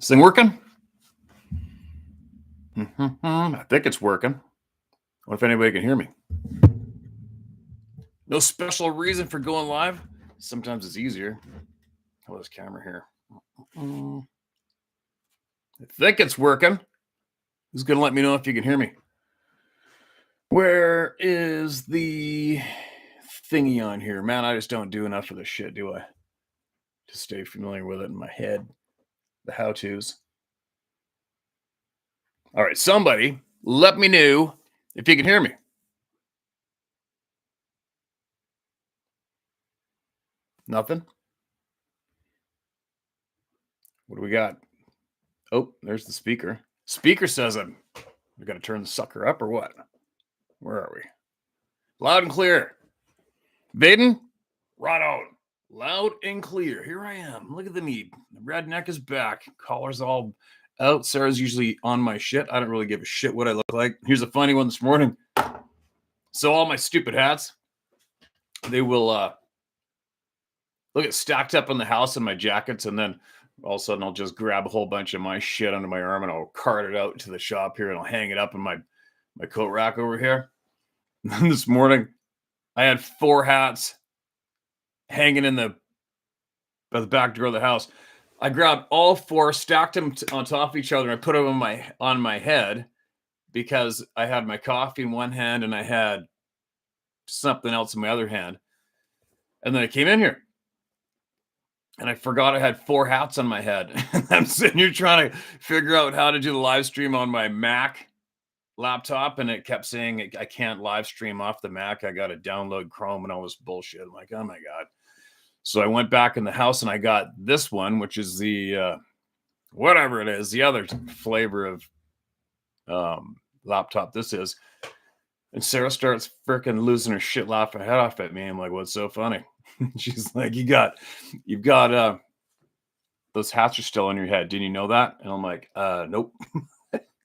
This thing working? I think it's working. What if anybody can hear me? No special reason for going live. Sometimes it's easier. How about this camera here? I think it's working. Who's going to let me know if you can hear me? Where is the thingy on here? Man, I just don't do enough of this shit, do I? To stay familiar with it in my head. The how-tos. All right, somebody let me know if you can hear me. Nothing? What do we got? Oh, there's the speaker. Speaker says we got to turn the sucker up or what? Where are we? Loud and clear. Vaden, right on. Loud and clear. Here I am. Look at the need. The redneck is back. Collar's all out. Sarah's usually on my shit. I don't really give a shit what I look like. Here's a funny one this morning. So all my stupid hats, they will look at stacked up in the house in my jackets, and then all of a sudden I'll just grab a whole bunch of my shit under my arm and I'll cart it out to the shop here and I'll hang it up in my coat rack over here. This morning I had 4 hats hanging by the back door of the house. I grabbed all 4, stacked them on top of each other, and I put them on my head because I had my coffee in one hand and I had something else in my other hand. And then I came in here and I forgot I had 4 hats on my head. I'm sitting here trying to figure out how to do the live stream on my Mac laptop, and it kept saying I can't live stream off the Mac. I got to download Chrome and all this bullshit. I'm like, oh my God. So I went back in the house and I got this one, which is the whatever it is, the other flavor of laptop this is. And Sarah starts freaking losing her shit, laughing her head off at me. I'm like, what's so funny? She's like, you've got those hats are still on your head. Didn't you know that? And I'm like, nope.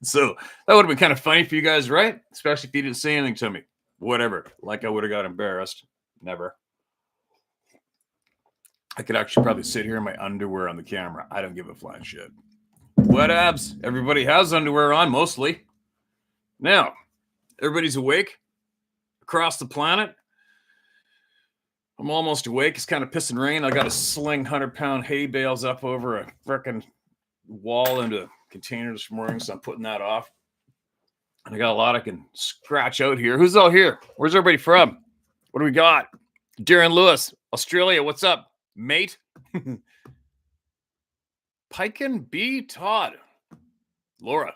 So that would have been kind of funny for you guys, right? Especially if you didn't say anything to me. Whatever. Like I would have got embarrassed. Never. I could actually probably sit here in my underwear on the camera. I don't give a flying shit. What abs? Everybody has underwear on, mostly. Now, everybody's awake across the planet. I'm almost awake. It's kind of pissing rain. I got to sling 100-pound hay bales up over a freaking wall into a container this morning, so I'm putting that off. And I got a lot I can scratch out here. Who's all here? Where's everybody from? What do we got? Darren Lewis, Australia. What's up, mate? Piken B. Todd, Laura,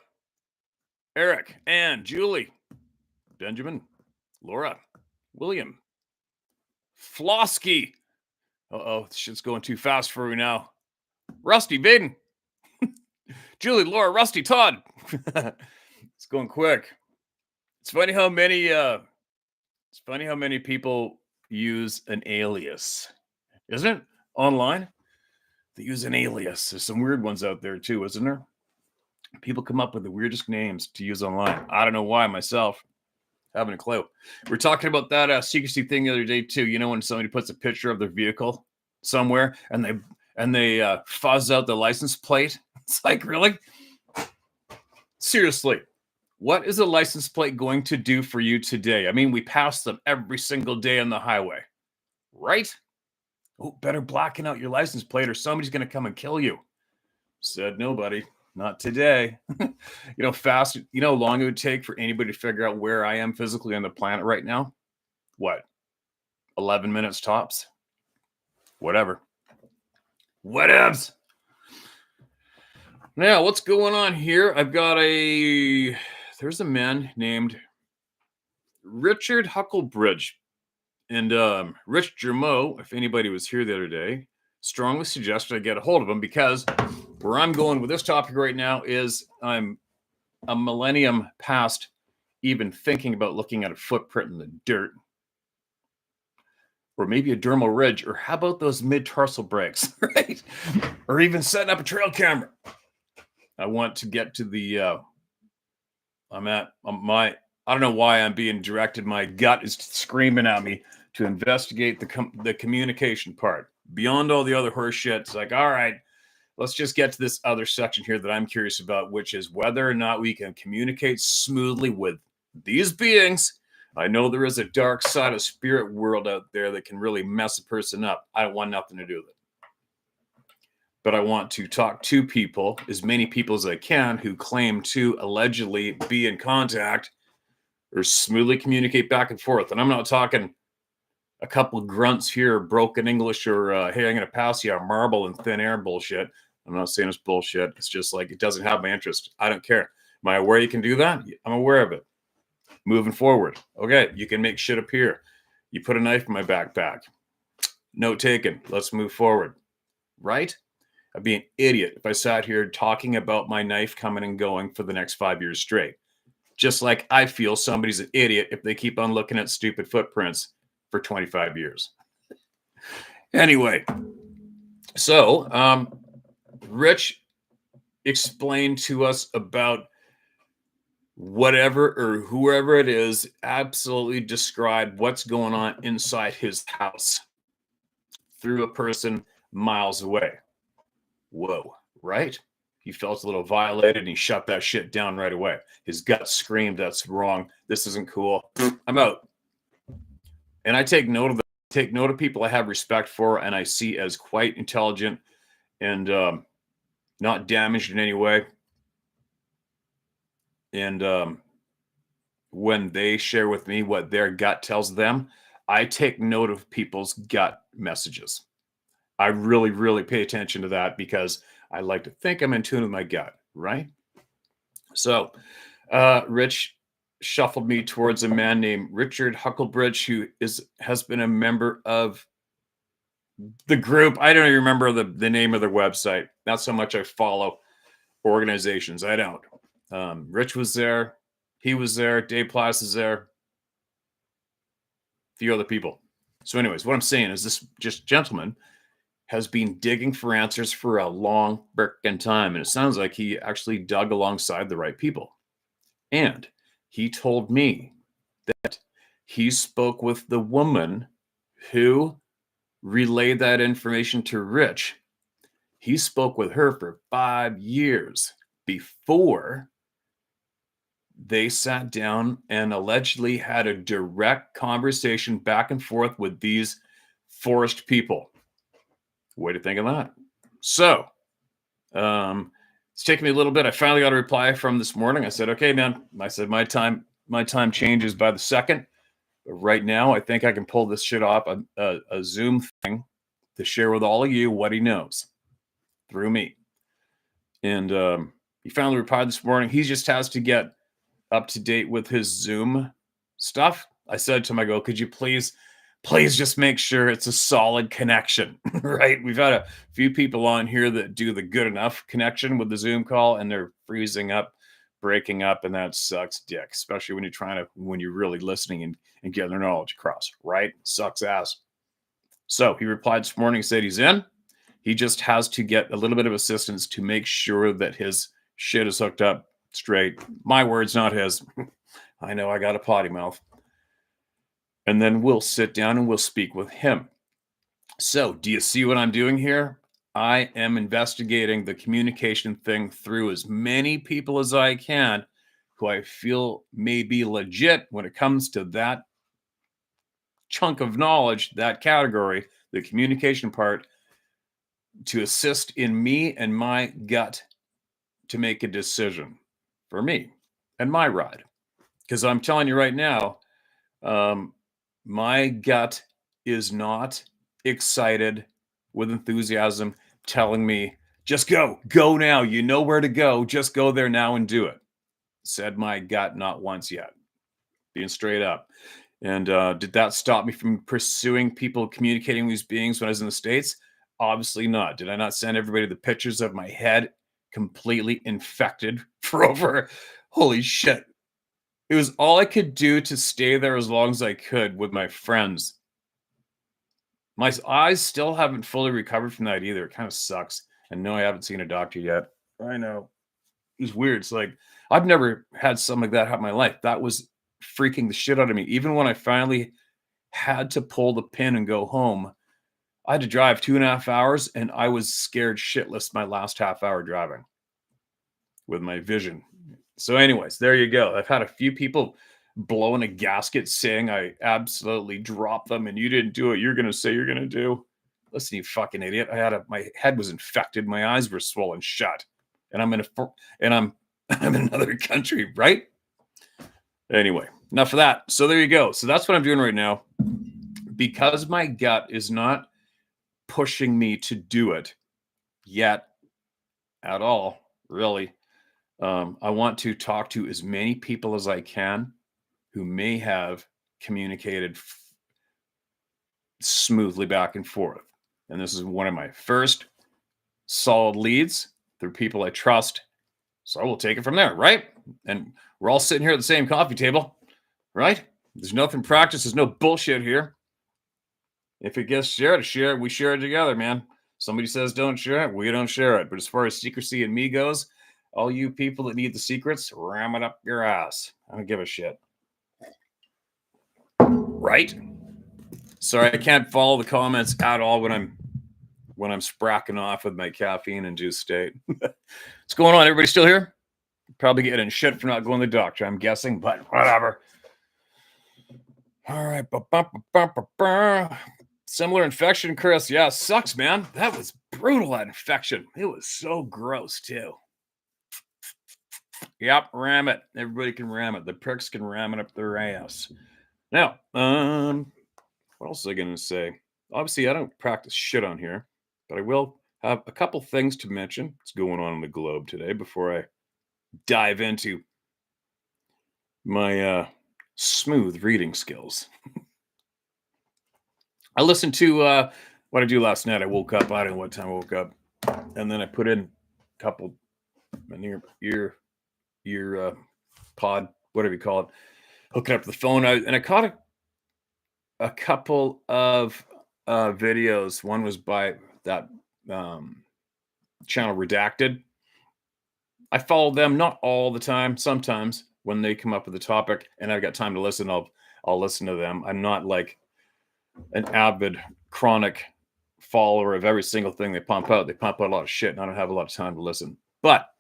Eric, Ann, Julie, Benjamin, Laura, William, Flosky. Uh-oh, this shit's going too fast for me now. Rusty, Vaden, Julie, Laura, Rusty, Todd. It's going quick. It's funny how many people use an alias, isn't it? Online, they use an alias. There's some weird ones out there too, isn't there? People come up with the weirdest names to use online. I don't know why myself. Haven't a clue. We're talking about that secrecy thing the other day too. You know, when somebody puts a picture of their vehicle somewhere and they fuzz out the license plate. It's like, really? Seriously, what is a license plate going to do for you today? I mean, we pass them every single day on the highway, right? Oh, better blacken out your license plate or somebody's going to come and kill you. Said nobody. Not today. You know how long it would take for anybody to figure out where I am physically on the planet right now? What? 11 minutes tops? Whatever. Whatevs. Now, what's going on here? I've got there's a man named Richard Hucklebridge. And Rich Germeau, if anybody was here the other day, strongly suggested I get a hold of him because where I'm going with this topic right now is I'm a millennium past even thinking about looking at a footprint in the dirt. Or maybe a dermal ridge. Or how about those mid-tarsal breaks, right? Or even setting up a trail camera. I want to get to the I don't know why I'm being directed. My gut is screaming at me to investigate the communication part. Beyond all the other horse shit, it's like, all right, let's just get to this other section here that I'm curious about, which is whether or not we can communicate smoothly with these beings. I know there is a dark side of spirit world out there that can really mess a person up. I don't want nothing to do with it. But I want to talk to people, as many people as I can, who claim to allegedly be in contact or smoothly communicate back and forth. And I'm not talking a couple of grunts here, broken English, or hey, I'm going to pass you a marble in thin air bullshit. I'm not saying it's bullshit. It's just like, it doesn't have my interest. I don't care. Am I aware you can do that? I'm aware of it. Moving forward. Okay, you can make shit appear. You put a knife in my backpack. Note taken. Let's move forward. Right? I'd be an idiot if I sat here talking about my knife coming and going for the next 5 years straight. Just like I feel somebody's an idiot if they keep on looking at stupid footprints for 25 years. Anyway, so Rich explained to us about whatever or whoever it is, absolutely described what's going on inside his house through a person miles away. Whoa, right? He felt a little violated and he shut that shit down right away. His gut screamed, that's wrong. This isn't cool. I'm out. And I take note of that. Take note of people I have respect for and I see as quite intelligent and not damaged in any way. And when they share with me what their gut tells them, I take note of people's gut messages. I really, really pay attention to that because I like to think I'm in tune with my gut, right? So Rich shuffled me towards a man named Richard Hucklebridge, who has been a member of the group. I don't even remember the name of their website. That's how much I follow organizations. I don't. Rich was there. He was there. Dave Plass is there. A few other people. So anyways, what I'm saying is this just gentleman has been digging for answers for a long frickin' time. And it sounds like he actually dug alongside the right people. And he told me that he spoke with the woman who relayed that information to Rich. He spoke with her for 5 years before they sat down and allegedly had a direct conversation back and forth with these forest people. Way to think of that. So, it's taken me a little bit. I finally got a reply from this morning. I said, okay, man. I said, my time changes by the second. But right now, I think I can pull this shit off a Zoom thing to share with all of you what he knows through me. And he finally replied this morning. He just has to get up to date with his Zoom stuff. I said to him, I go, could you please just make sure it's a solid connection, right? We've had a few people on here that do the good enough connection with the Zoom call and they're freezing up, breaking up, and that sucks dick, especially when you're really listening and getting their knowledge across, right? Sucks ass. So he replied this morning, said he's in. He just has to get a little bit of assistance to make sure that his shit is hooked up straight. My words, not his. I know I got a potty mouth. And then we'll sit down and we'll speak with him. So, do you see what I'm doing here? I am investigating the communication thing through as many people as I can who I feel may be legit when it comes to that chunk of knowledge, that category, the communication part, to assist in me and my gut to make a decision for me and my ride. Because I'm telling you right now, my gut is not excited with enthusiasm telling me, just go now. You know where to go. Just go there now and do it. Said my gut not once yet. Being straight up. And did that stop me from pursuing people communicating with these beings when I was in the States? Obviously not. Did I not send everybody the pictures of my head completely infected for over? Holy shit. It was all I could do to stay there as long as I could with my friends. My eyes still haven't fully recovered from that either. It kind of sucks. And no, I haven't seen a doctor yet. I know. It's weird. It's like, I've never had something like that happen in my life. That was freaking the shit out of me. Even when I finally had to pull the pin and go home, I had to drive 2.5 hours, and I was scared shitless my last half hour driving with my vision. So anyways, there you go. I've had a few people blow in a gasket saying I absolutely dropped them and you didn't do what you're going to say you're going to do. Listen, you fucking idiot. My head was infected. My eyes were swollen shut. And I'm I'm in another country, right? Anyway, enough of that. So there you go. So that's what I'm doing right now. Because my gut is not pushing me to do it yet at all, really. I want to talk to as many people as I can who may have communicated smoothly back and forth. And this is one of my first solid leads through people I trust. So we'll take it from there, right? And we're all sitting here at the same coffee table, right? There's nothing practice. There's no bullshit here. If it gets shared, we share it together, man. Somebody says don't share it, we don't share it. But as far as secrecy and me goes, all you people that need the secrets, ram it up your ass. I don't give a shit. Right? Sorry, I can't follow the comments at all when I'm spracking off with my caffeine and juice state. What's going on? Everybody still here? Probably getting shit for not going to the doctor, I'm guessing, but whatever. All right. Similar infection, Chris. Yeah, sucks, man. That was brutal, that infection. It was so gross, too. Yep, ram it. Everybody can ram it. The pricks can ram it up their ass. Now, what else was I going to say? Obviously, I don't practice shit on here, but I will have a couple things to mention. What's going on in the globe today before I dive into my smooth reading skills. I listened to what I do last night. I woke up. I don't know what time I woke up, and then I put in a couple ear pod, whatever you call it, hook it up to the phone, and I caught a couple of videos. One was by that channel Redacted. I follow them not all the time. Sometimes when they come up with a topic and I've got time to listen, I'll listen to them. I'm not like an avid chronic follower of every single thing they pump out. They pump out a lot of shit, and I don't have a lot of time to listen. But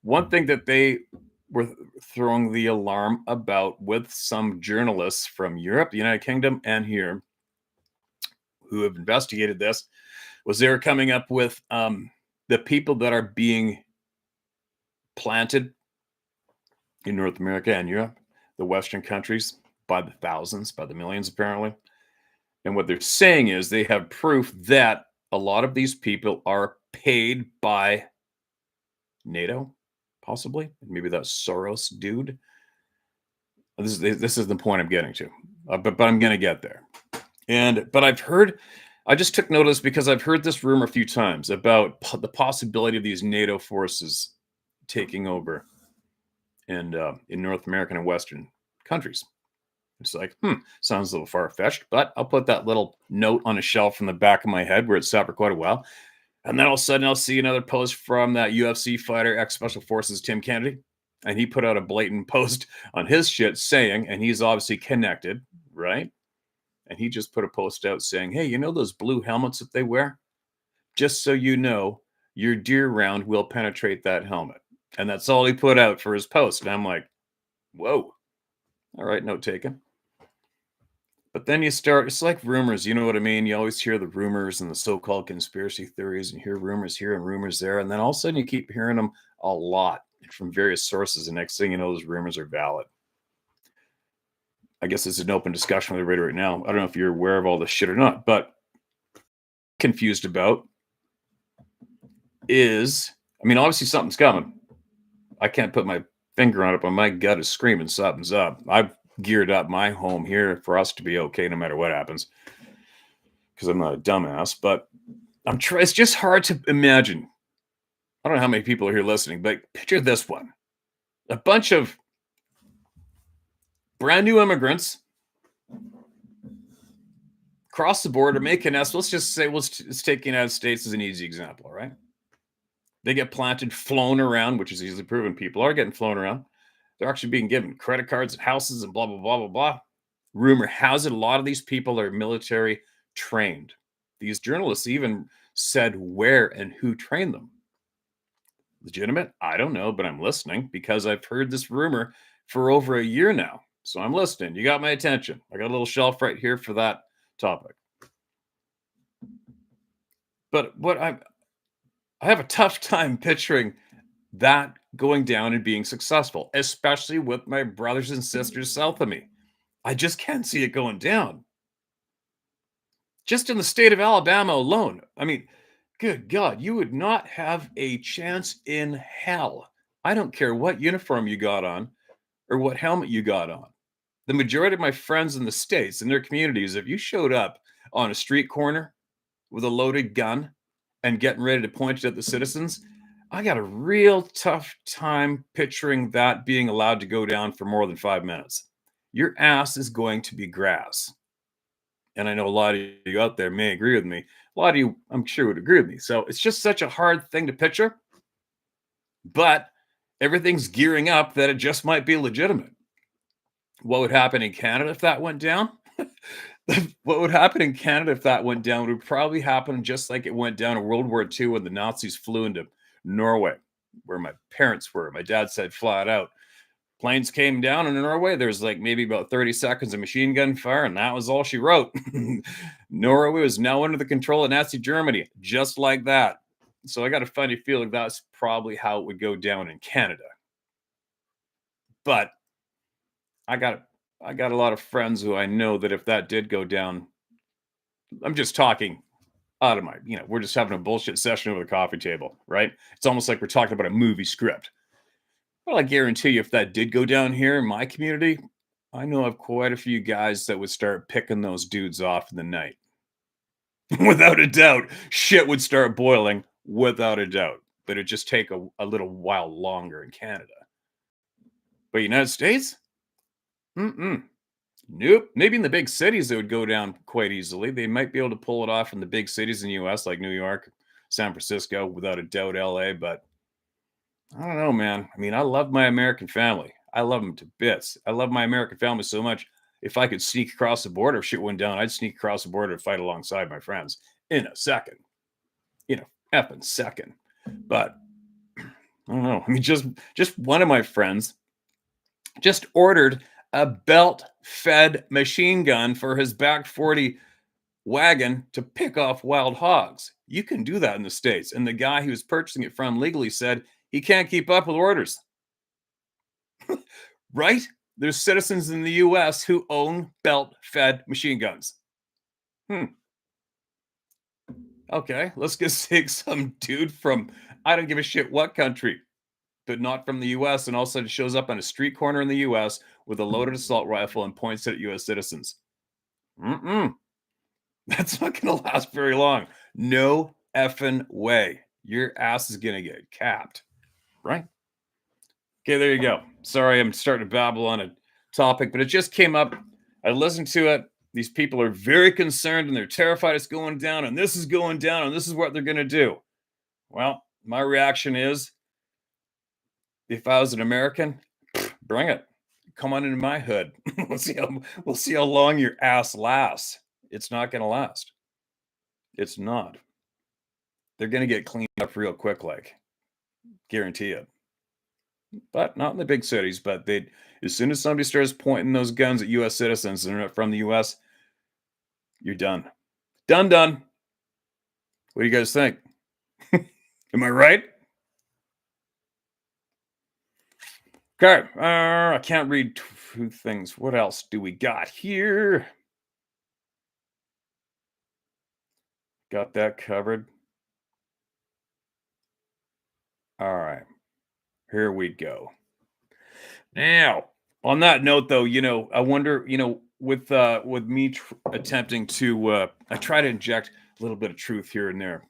one thing that they were throwing the alarm about with some journalists from Europe, the United Kingdom, and here who have investigated this was they were coming up with the people that are being planted in North America and Europe, the Western countries, by the thousands, by the millions, apparently. And what they're saying is they have proof that a lot of these people are paid by NATO, possibly. Maybe that Soros dude. This is the point I'm getting to, but I'm going to get there. But I just took notice because I've heard this rumor a few times about the possibility of these NATO forces taking over in North American and Western countries. It's like, sounds a little far-fetched, but I'll put that little note on a shelf in the back of my head where it's sat for quite a while. And then all of a sudden I'll see another post from that UFC fighter, ex-Special Forces, Tim Kennedy. And he put out a blatant post on his shit saying, and he's obviously connected, right? And he just put a post out saying, hey, you know those blue helmets that they wear? Just so you know, your deer round will penetrate that helmet. And that's all he put out for his post. And I'm like, whoa. All right, note taken. But then it's like rumors, you know what I mean? You always hear the rumors and the so-called conspiracy theories and hear rumors here and rumors there. And then all of a sudden you keep hearing them a lot from various sources. And next thing you know, those rumors are valid. I guess it's an open discussion with everybody right now. I don't know if you're aware of all this shit or not, but confused about is, obviously something's coming. I can't put my finger on it, but my gut is screaming something's up. I've geared up my home here for us to be okay no matter what happens, because I'm not a dumbass, but it's just hard to imagine. I don't know how many people are here listening, but picture this one. A bunch of brand new immigrants cross the border, make a nest. Let's just say, let's take the United States as an easy example, right? They get planted, flown around, which is easily proven. People are getting flown around. They're actually being given credit cards and houses and blah, blah, blah, blah, blah. Rumor has it a lot of these people are military trained. These journalists even said where and who trained them. Legitimate? I don't know, but I'm listening because I've heard this rumor for over a year now. So I'm listening. You got my attention. I got a little shelf right here for that topic. But I have a tough time picturing that going down and being successful, especially with my brothers and sisters south of me. I just can't see it going down. Just in the state of Alabama alone. I mean, good God, you would not have a chance in hell. I don't care what uniform you got on or what helmet you got on. The majority of my friends in the States, in their communities, if you showed up on a street corner with a loaded gun and getting ready to point it at the citizens, I got a real tough time picturing that being allowed to go down for more than 5 minutes. Your ass is going to be grass. And I know a lot of you out there may agree with me. A lot of you, I'm sure, would agree with me. So it's just such a hard thing to picture. But everything's gearing up that it just might be legitimate. What would happen in Canada if that went down? What would happen in Canada if that went down would probably happen just like it went down in World War II when the Nazis flew into Norway, where my parents were. My dad said flat out, planes came down in Norway. There's like maybe about 30 seconds of machine gun fire, and that was all she wrote. Norway was now under the control of Nazi Germany, just like that. So I got a funny feeling that's probably how it would go down in Canada. But I got a lot of friends who I know that if that did go down, I'm just talking out of my, we're just having a bullshit session over the coffee table, right? It's almost like we're talking about a movie script. Well, I guarantee you, if that did go down here in my community, I know of quite a few guys that would start picking those dudes off in the night. Without a doubt, shit would start boiling, without a doubt. But it'd just take a little while longer in Canada. But United States? Nope. Maybe in the big cities it would go down quite easily. They might be able to pull it off in the big cities in the US like New York, San Francisco, without a doubt LA, but I don't know, man. I mean, I love my American family. I love them to bits. I love my American family so much. If I could sneak across the border, if shit went down, I'd sneak across the border to fight alongside my friends in a second. Effing second. But I don't know. I mean, just one of my friends just ordered a belt-fed machine gun for his back 40 wagon to pick off wild hogs. You can do that in the States. And the guy he was purchasing it from legally said he can't keep up with orders. Right? There's citizens in the US who own belt-fed machine guns. Okay, let's just take some dude from, I don't give a shit what country, but not from the US, and all of a sudden shows up on a street corner in the US with a loaded assault rifle and points it at US citizens. That's not going to last very long. No effing way. Your ass is going to get capped. Right? Okay, there you go. Sorry, I'm starting to babble on a topic, but it just came up. I listened to it. These people are very concerned and they're terrified it's going down, and this is going down, and this is what they're going to do. Well, my reaction is, if I was an American, bring it. Come on into my hood. We'll see how long your ass lasts. It's not going to last. It's not. They're going to get cleaned up real quick, like, guarantee it. But not in the big cities. But as soon as somebody starts pointing those guns at U.S. citizens and they're not from the U.S., you're done. Done. What do you guys think? Am I right? Okay. I can't read two things. What else do we got here? Got that covered. All right. Here we go. Now, on that note, though, I wonder, with me attempting to, I try to inject a little bit of truth here and there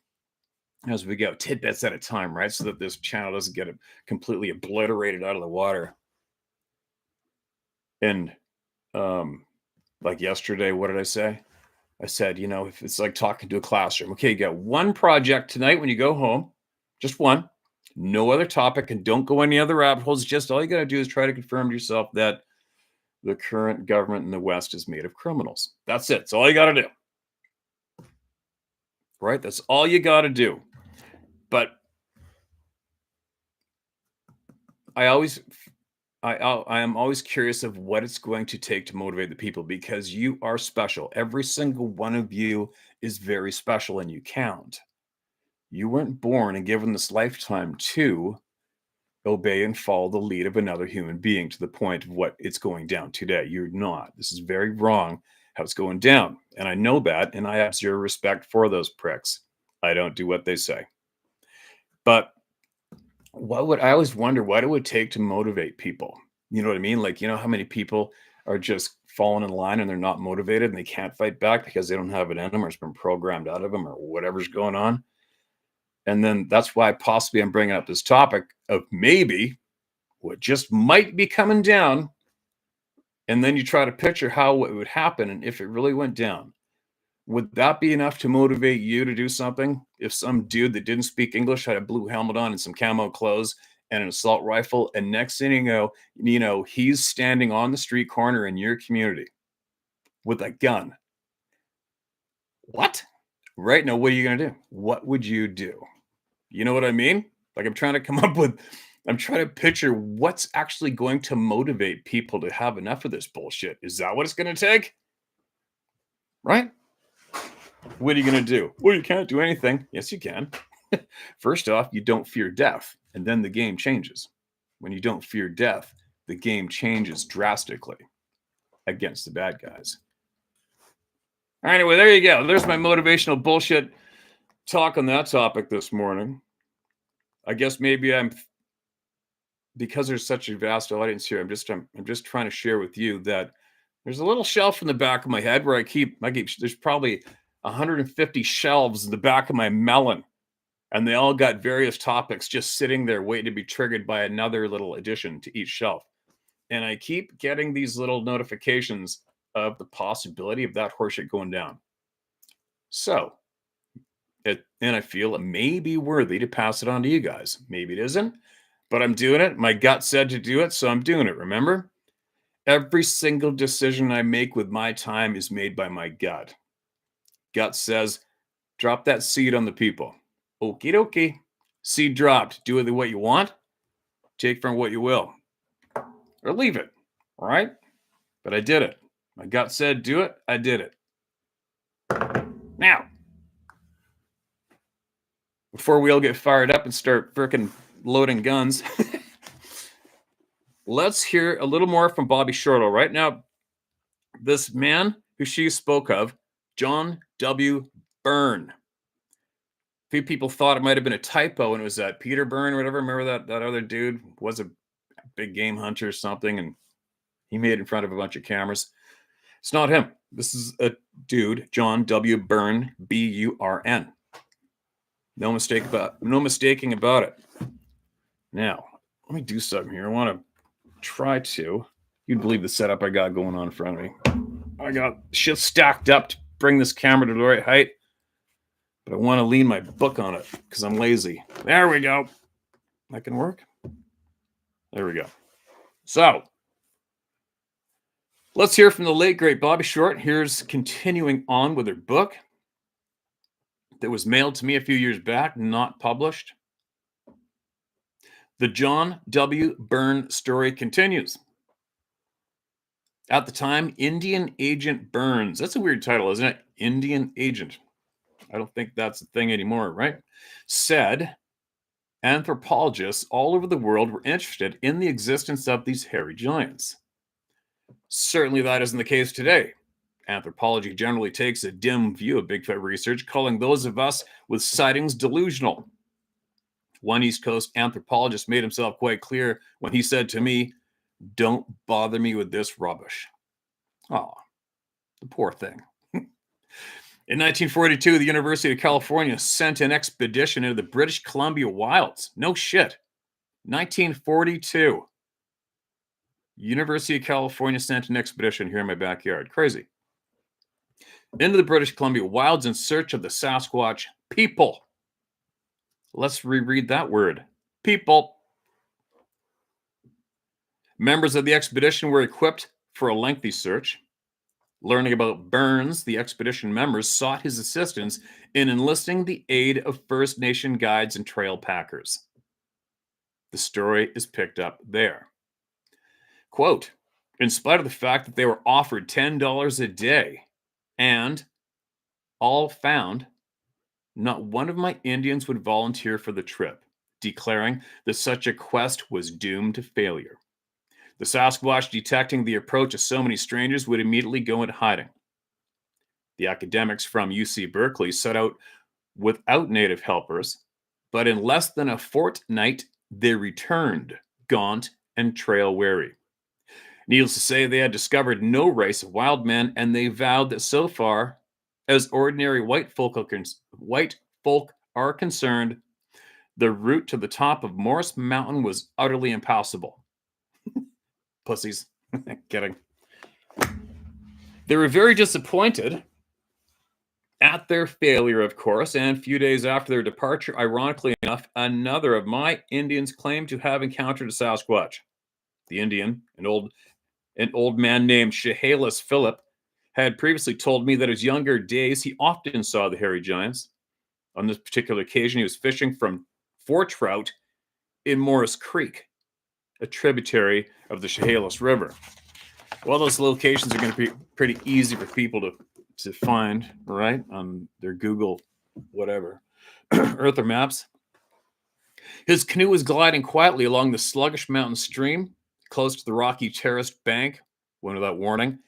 as we go, tidbits at a time, right? So that this channel doesn't get completely obliterated out of the water. And like yesterday, what did I say? I said, if it's like talking to a classroom, okay, you got one project tonight when you go home, just one. No other topic, and don't go any other rabbit holes. Just all you got to do is try to confirm to yourself that the current government in the West is made of criminals. That's it. That's all you got to do. right? That's all you got to do. But I am always curious of what it's going to take to motivate the people, because you are special. Every single one of you is very special, and you count. You weren't born and given this lifetime to obey and follow the lead of another human being to the point of what it's going down today. You're not. This is very wrong how it's going down. And I know that, and I have zero respect for those pricks. I don't do what they say. But I always wonder what it would take to motivate people. You know what I mean? Like, you know how many people are just falling in line and they're not motivated and they can't fight back because they don't have it in them, or it's been programmed out of them, or whatever's going on. And then that's why possibly I'm bringing up this topic of maybe what just might be coming down. And then you try to picture how it would happen. And if it really went down, would that be enough to motivate you to do something? If some dude that didn't speak English had a blue helmet on and some camo clothes and an assault rifle, and next thing you know, he's standing on the street corner in your community with a gun. What? Right now, what are you going to do? What would you do? You know what I mean? Like, I'm trying to picture what's actually going to motivate people to have enough of this bullshit. Is that what it's going to take? Right? What are you going to do? Well, you can't do anything. Yes, you can. First off, you don't fear death, and then the game changes. When you don't fear death, the game changes drastically against the bad guys. Anyway, there you go. There's my motivational bullshit talk on that topic this morning. I guess maybe because there's such a vast audience here, I'm just trying to share with you that there's a little shelf in the back of my head where I keep there's probably 150 shelves in the back of my melon, and they all got various topics just sitting there waiting to be triggered by another little addition to each shelf. And I keep getting these little notifications of the possibility of that horseshit going down. So, and I feel it may be worthy to pass it on to you guys. Maybe it isn't, but I'm doing it. My gut said to do it, so I'm doing it. Remember? Every single decision I make with my time is made by my gut. Gut says, drop that seed on the people. Okie dokie. Seed dropped. Do with it what you want. Take from what you will. Or leave it. All right? But I did it. My gut said do it. I did it. Now, before we all get fired up and start freaking loading guns, let's hear a little more from Bobbie Shortall. Right now, this man who she spoke of, John W. Byrne. A few people thought it might have been a typo, and it was that Peter Byrne or whatever. Remember that other dude was a big game hunter or something, and he made it in front of a bunch of cameras. It's not him. This is a dude, John W. Byrne, B-U-R-N. No mistaking about it. Now, let me do something here. I want to try to. You'd believe the setup I got going on in front of me. I got shit stacked up to bring this camera to the right height, but I want to lean my book on it because I'm lazy. There we go. That can work. There we go. So, let's hear from the late, great Bobbie Short. Here's continuing on with her book that was mailed to me a few years back, not published. The John W. Byrne story continues. At the time, Indian Agent Burns. That's a weird title, isn't it? Indian Agent. I don't think that's a thing anymore, right? Said anthropologists all over the world were interested in the existence of these hairy giants. Certainly that isn't the case today. Anthropology generally takes a dim view of Bigfoot research, calling those of us with sightings delusional. One East Coast anthropologist made himself quite clear when he said to me, "Don't bother me with this rubbish." Oh, the poor thing. In 1942, the University of California sent an expedition into the British Columbia wilds. No shit. 1942. University of California sent an expedition here in my backyard. Crazy. Into the British Columbia wilds in search of the Sasquatch people. Let's reread that word. People. Members of the expedition were equipped for a lengthy search. Learning about Burns, the expedition members sought his assistance in enlisting the aid of First Nation guides and trail packers. The story is picked up there. Quote, in spite of the fact that they were offered $10 a day and all found, not one of my Indians would volunteer for the trip, declaring that such a quest was doomed to failure. The Sasquatch, detecting the approach of so many strangers, would immediately go into hiding. The academics from UC Berkeley set out without native helpers, but in less than a fortnight, they returned, gaunt and trail weary. Needless to say, they had discovered no race of wild men, and they vowed that so far as ordinary white folk are concerned, the route to the top of Morris Mountain was utterly impassable. Pussies. Kidding. They were very disappointed at their failure, of course, and a few days after their departure, ironically enough, another of my Indians claimed to have encountered a Sasquatch. The Indian, an old man named Chehalis Philip, had previously told me that in his younger days he often saw the hairy giants. On this particular occasion, he was fishing for trout in Morris Creek, a tributary of the Chehalis River. Well, those locations are going to be pretty easy for people to find, right, on their Google whatever, Earth or maps. His canoe was gliding quietly along the sluggish mountain stream, close to the rocky terraced bank, when without warning,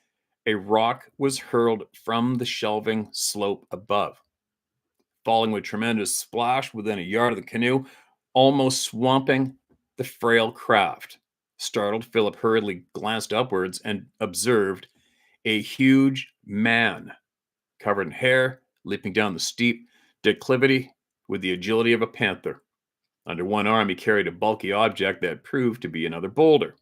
a rock was hurled from the shelving slope above, falling with tremendous splash within a yard of the canoe, almost swamping the frail craft. Startled, Philip hurriedly glanced upwards and observed a huge man, covered in hair, leaping down the steep declivity with the agility of a panther. Under one arm, he carried a bulky object that proved to be another boulder.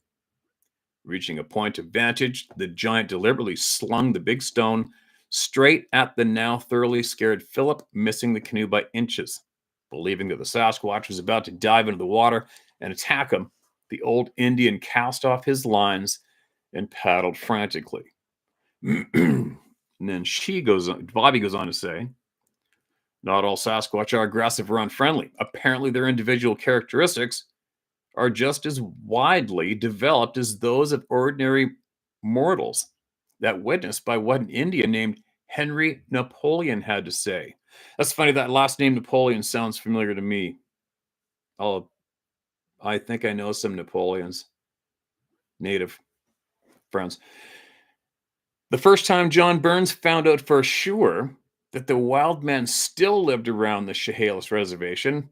Reaching a point of vantage, the giant deliberately slung the big stone straight at the now thoroughly scared Philip, missing the canoe by inches. Believing that the Sasquatch was about to dive into the water and attack him, the old Indian cast off his lines and paddled frantically. And then Bobbie goes on to say, not all Sasquatch are aggressive or unfriendly. Apparently, their individual characteristics are just as widely developed as those of ordinary mortals. That witnessed by what an Indian named Henry Napoleon had to say. That's funny. That last name Napoleon sounds familiar to me. I think I know some Napoleons, native friends. The first time John Burns found out for sure that the wild men still lived around the Chehalis Reservation,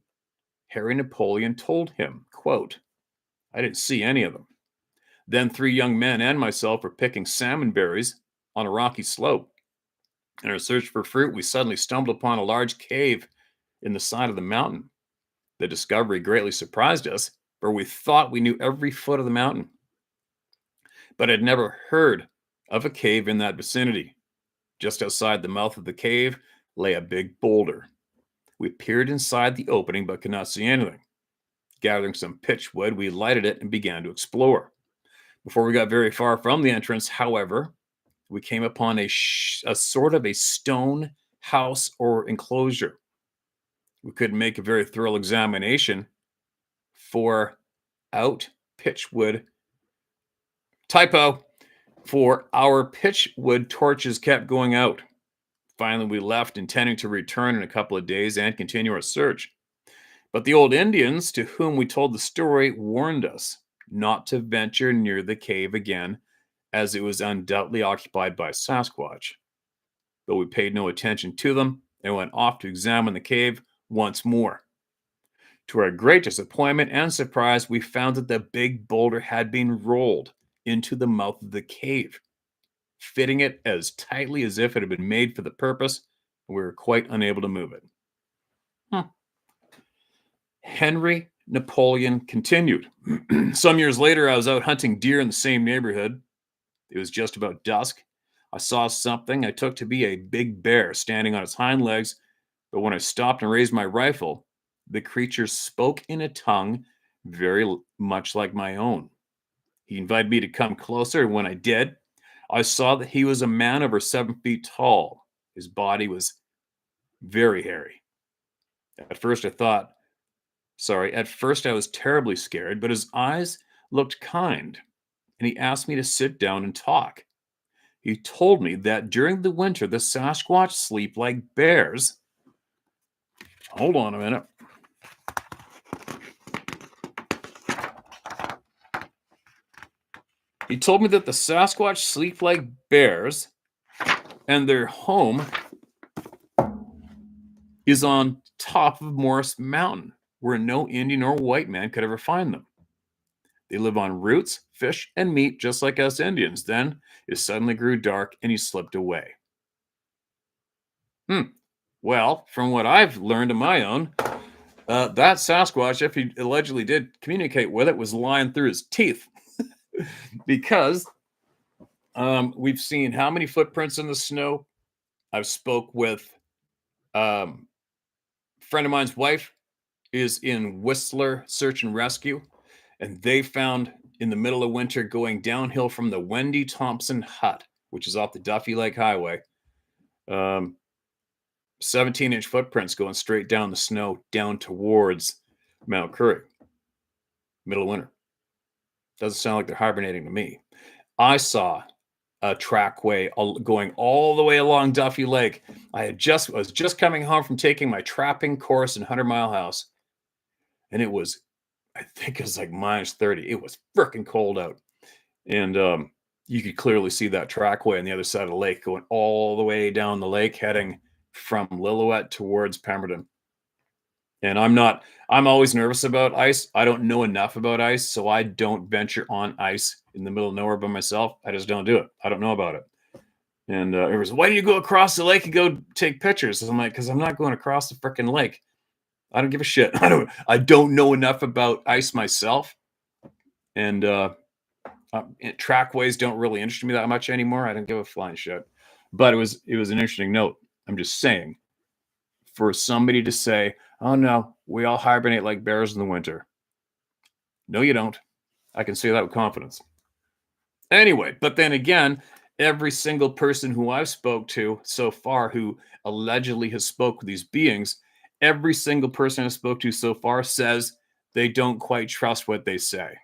Harry Napoleon told him, quote, I didn't see any of them. Then 3 young men and myself were picking salmon berries on a rocky slope. In our search for fruit, we suddenly stumbled upon a large cave in the side of the mountain. The discovery greatly surprised us, for we thought we knew every foot of the mountain, but had never heard of a cave in that vicinity. Just outside the mouth of the cave lay a big boulder. We peered inside the opening but could not see anything. Gathering some pitch wood, we lighted it and began to explore. Before we got very far from the entrance, however, we came upon a sort of a stone house or enclosure. We couldn't make a very thorough examination for pitchwood. Typo. For our pitchwood torches kept going out. Finally, we left, intending to return in a couple of days and continue our search. But the old Indians to whom we told the story warned us not to venture near the cave again, as it was undoubtedly occupied by Sasquatch. But we paid no attention to them and went off to examine the cave once more. To our great disappointment and surprise, we found that the big boulder had been rolled into the mouth of the cave, fitting it as tightly as if it had been made for the purpose, and we were quite unable to move it. Henry Napoleon continued. Some years later, I was out hunting deer in the same neighborhood. It was just about dusk. I saw something I took to be a big bear standing on its hind legs, but when I stopped and raised my rifle, the creature spoke in a tongue very much like my own. He invited me to come closer, and when I did, I saw that he was a man over 7 feet tall. His body was very hairy. At first, at first I was terribly scared, but his eyes looked kind, and he asked me to sit down and talk. He told me that during the winter, the Sasquatch sleep like bears. Hold on a minute. He told me that the Sasquatch sleep like bears, and their home is on top of Morris Mountain, where no Indian or white man could ever find them. They live on roots, fish, and meat just like us Indians. Then it suddenly grew dark and he slipped away. Well, from what I've learned on my own, that Sasquatch, if he allegedly did communicate with it, was lying through his teeth. Because we've seen how many footprints in the snow. I've spoke with a friend of mine's wife is in Whistler Search and Rescue, and they found in the middle of winter going downhill from the Wendy Thompson Hut, which is off the Duffy Lake Highway, 17-inch footprints going straight down the snow down towards Mount Currie, middle of winter. Doesn't sound like they're hibernating to me. I saw a trackway going all the way along Duffy Lake. I was just coming home from taking my trapping course in 100 Mile House, and it was, I think it was like minus 30. It was freaking cold out, and you could clearly see that trackway on the other side of the lake going all the way down the lake, heading from Lillooet towards Pemberton. And I'm always nervous about ice. I don't know enough about ice, so I don't venture on ice in the middle of nowhere by myself. I just don't do it. I don't know about it. And it was, why do you go across the lake and go take pictures? I'm like, because I'm not going across the freaking lake. I don't give a shit. I don't know enough about ice myself. And trackways don't really interest me that much anymore. I don't give a flying shit. But it was an interesting note. I'm just saying, for somebody to say, oh no, we all hibernate like bears in the winter. No, you don't. I can say that with confidence. Anyway, but then again, every single person who I've spoke to so far who allegedly has spoke with these beings, every single person I spoke to so far says they don't quite trust what they say.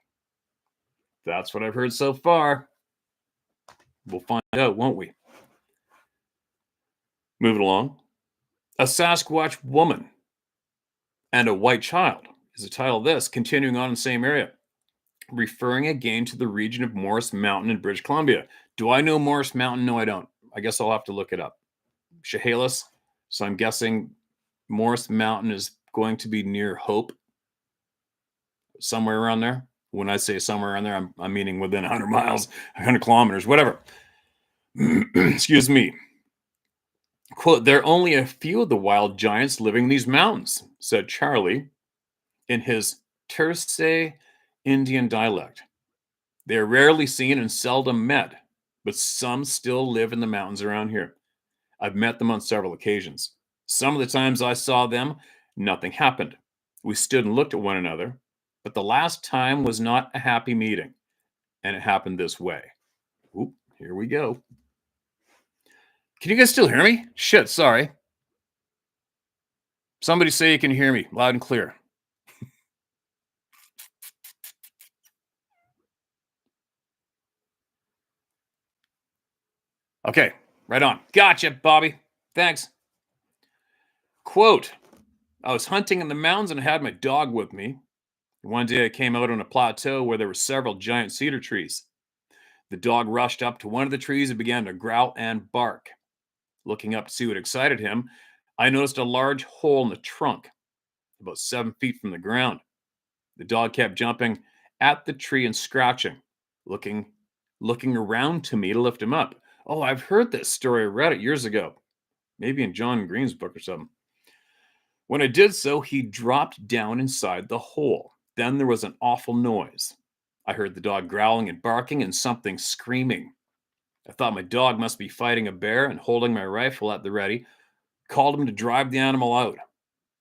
That's what I've heard so far. We'll find out, won't we? Moving along. A Sasquatch woman and a white child is the title of this, continuing on in the same area, referring again to the region of Morris Mountain in British Columbia. Do I know Morris Mountain? No, I don't. I guess I'll have to look it up. Chehalis. So I'm guessing Morris Mountain is going to be near Hope, somewhere around there. When I say somewhere around there, I'm meaning within 100 miles, 100 kilometers, whatever. Excuse me. Quote, there are only a few of the wild giants living in these mountains, said Charlie in his terse Indian dialect. They are rarely seen and seldom met, but some still live in the mountains around here. I've met them on several occasions. Some of the times I saw them, nothing happened. We stood and looked at one another, but the last time was not a happy meeting, and it happened this way. Oop, here we go. Can you guys still hear me? Shit, sorry. Somebody say you can hear me loud and clear. Okay, right on. Gotcha, Bobbie. Thanks. Quote, I was hunting in the mountains and I had my dog with me. One day I came out on a plateau where there were several giant cedar trees. The dog rushed up to one of the trees and began to growl and bark. Looking up to see what excited him, I noticed a large hole in the trunk, about 7 feet from the ground. The dog kept jumping at the tree and scratching, looking around to me to lift him up. Oh, I've heard this story. I read it years ago, maybe in John Green's book or something. When I did so, he dropped down inside the hole. Then there was an awful noise. I heard the dog growling and barking and something screaming. I thought my dog must be fighting a bear, and holding my rifle at the ready, called him to drive the animal out.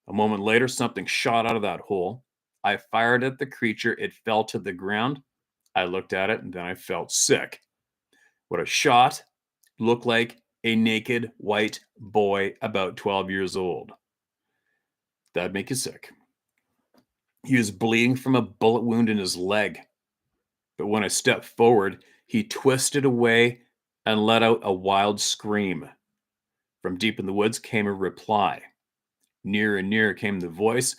A moment later, something shot out of that hole. I fired at the creature. It fell to the ground. I looked at it, and then I felt sick. What I shot looked like a naked white boy about 12 years old. That'd make you sick. He was bleeding from a bullet wound in his leg. But when I stepped forward, he twisted away and let out a wild scream. From deep in the woods came a reply. Nearer and nearer came the voice,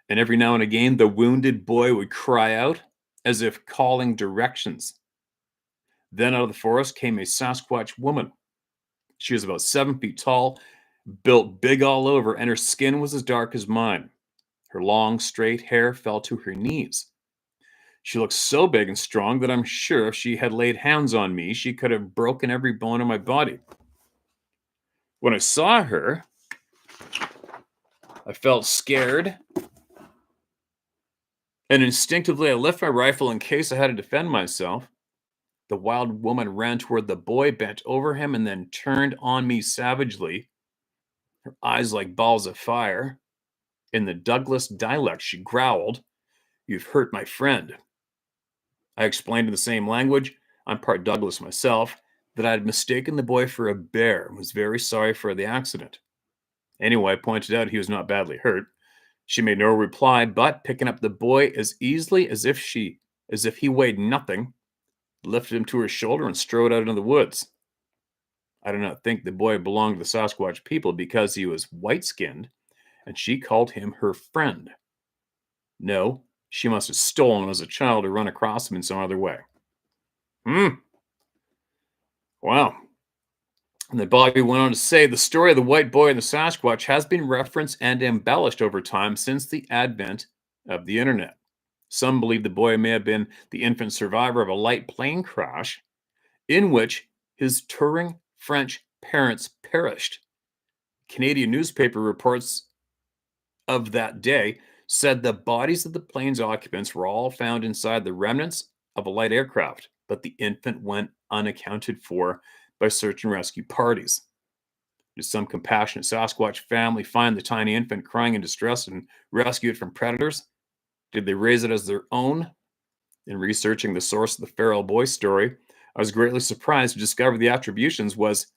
and every now and again the wounded boy would cry out as if calling directions. Then out of the forest came a Sasquatch woman. She was about 7 feet tall, built big all over, and her skin was as dark as mine. Her long, straight hair fell to her knees. She looked so big and strong that I'm sure if she had laid hands on me, she could have broken every bone in my body. When I saw her, I felt scared, and instinctively I lifted my rifle in case I had to defend myself. The wild woman ran toward the boy, bent over him, and then turned on me savagely, her eyes like balls of fire. In the Douglas dialect, she growled, "You've hurt my friend." I explained in the same language, I'm part Douglas myself, that I had mistaken the boy for a bear and was very sorry for the accident. Anyway, I pointed out he was not badly hurt. She made no reply, but picking up the boy as easily as if he weighed nothing, lifted him to her shoulder and strode out into the woods. I do not think the boy belonged to the Sasquatch people because he was white-skinned, and she called him her friend. No, she must have stolen him as a child or run across him in some other way. Wow. And then Bobbie went on to say, the story of the white boy and the Sasquatch has been referenced and embellished over time since the advent of the internet. Some believe the boy may have been the infant survivor of a light plane crash in which his touring French parents perished. Canadian newspaper reports of that day said the bodies of the plane's occupants were all found inside the remnants of a light aircraft, but the infant went unaccounted for by search and rescue parties. Did some compassionate Sasquatch family find the tiny infant crying in distress and rescue it from predators? Did they raise it as their own? In researching the source of the feral boy story, I was greatly surprised to discover the attribution was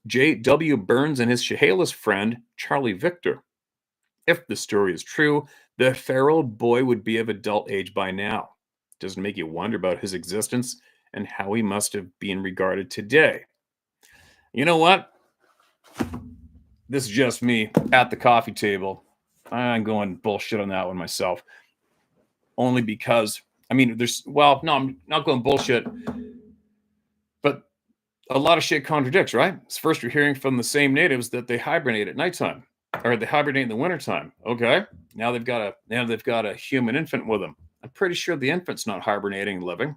J.W. Burns and his Chehalis friend, Charlie Victor. If the story is true, the feral boy would be of adult age by now. Doesn't make you wonder about his existence and how he must have been regarded today. You know what? This is just me at the coffee table. I'm going bullshit on that one myself. Only because, I'm not going bullshit, but a lot of shit contradicts, right? First, you're hearing from the same natives that they hibernate at nighttime, or they hibernate in the wintertime. Okay, now they've got a human infant with them. I'm pretty sure the infant's not hibernating and living,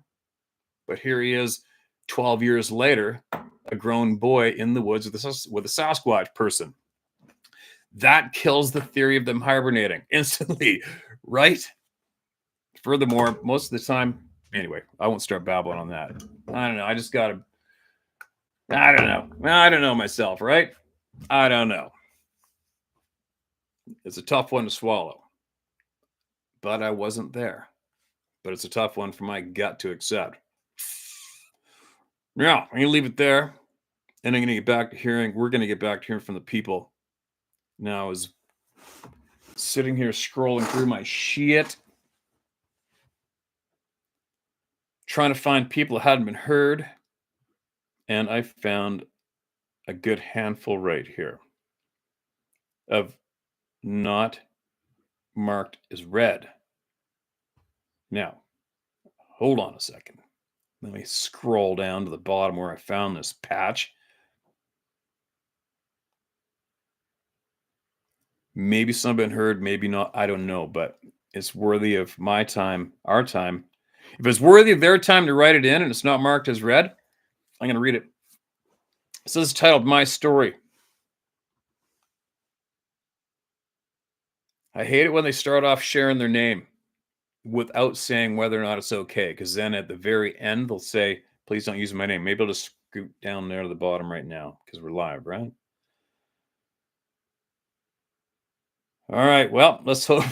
but here he is, 12 years later, a grown boy in the woods with a Sasquatch person. That kills the theory of them hibernating instantly, right? Furthermore, most of the time, anyway, I won't start babbling on that. I don't know. I don't know myself, right? I don't know. It's a tough one to swallow. But I wasn't there. But it's a tough one for my gut to accept. Yeah, I'm going to leave it there. And we're going to get back to hearing from the people. Now, I was sitting here scrolling through my shit, trying to find people that hadn't been heard. And I found a good handful right here of not marked as red. Now, hold on a second. Let me scroll down to the bottom where I found this patch. Maybe some have been heard, maybe not. I don't know, but it's worthy of my time, our time. If it's worthy of their time to write it in and it's not marked as red, I'm going to read it. So this is titled My Story. I hate it when they start off sharing their name without saying whether or not it's okay, because then at the very end, they'll say, please don't use my name. Maybe I'll just scoot down there to the bottom right now because we're live, right? All right, well, let's hope.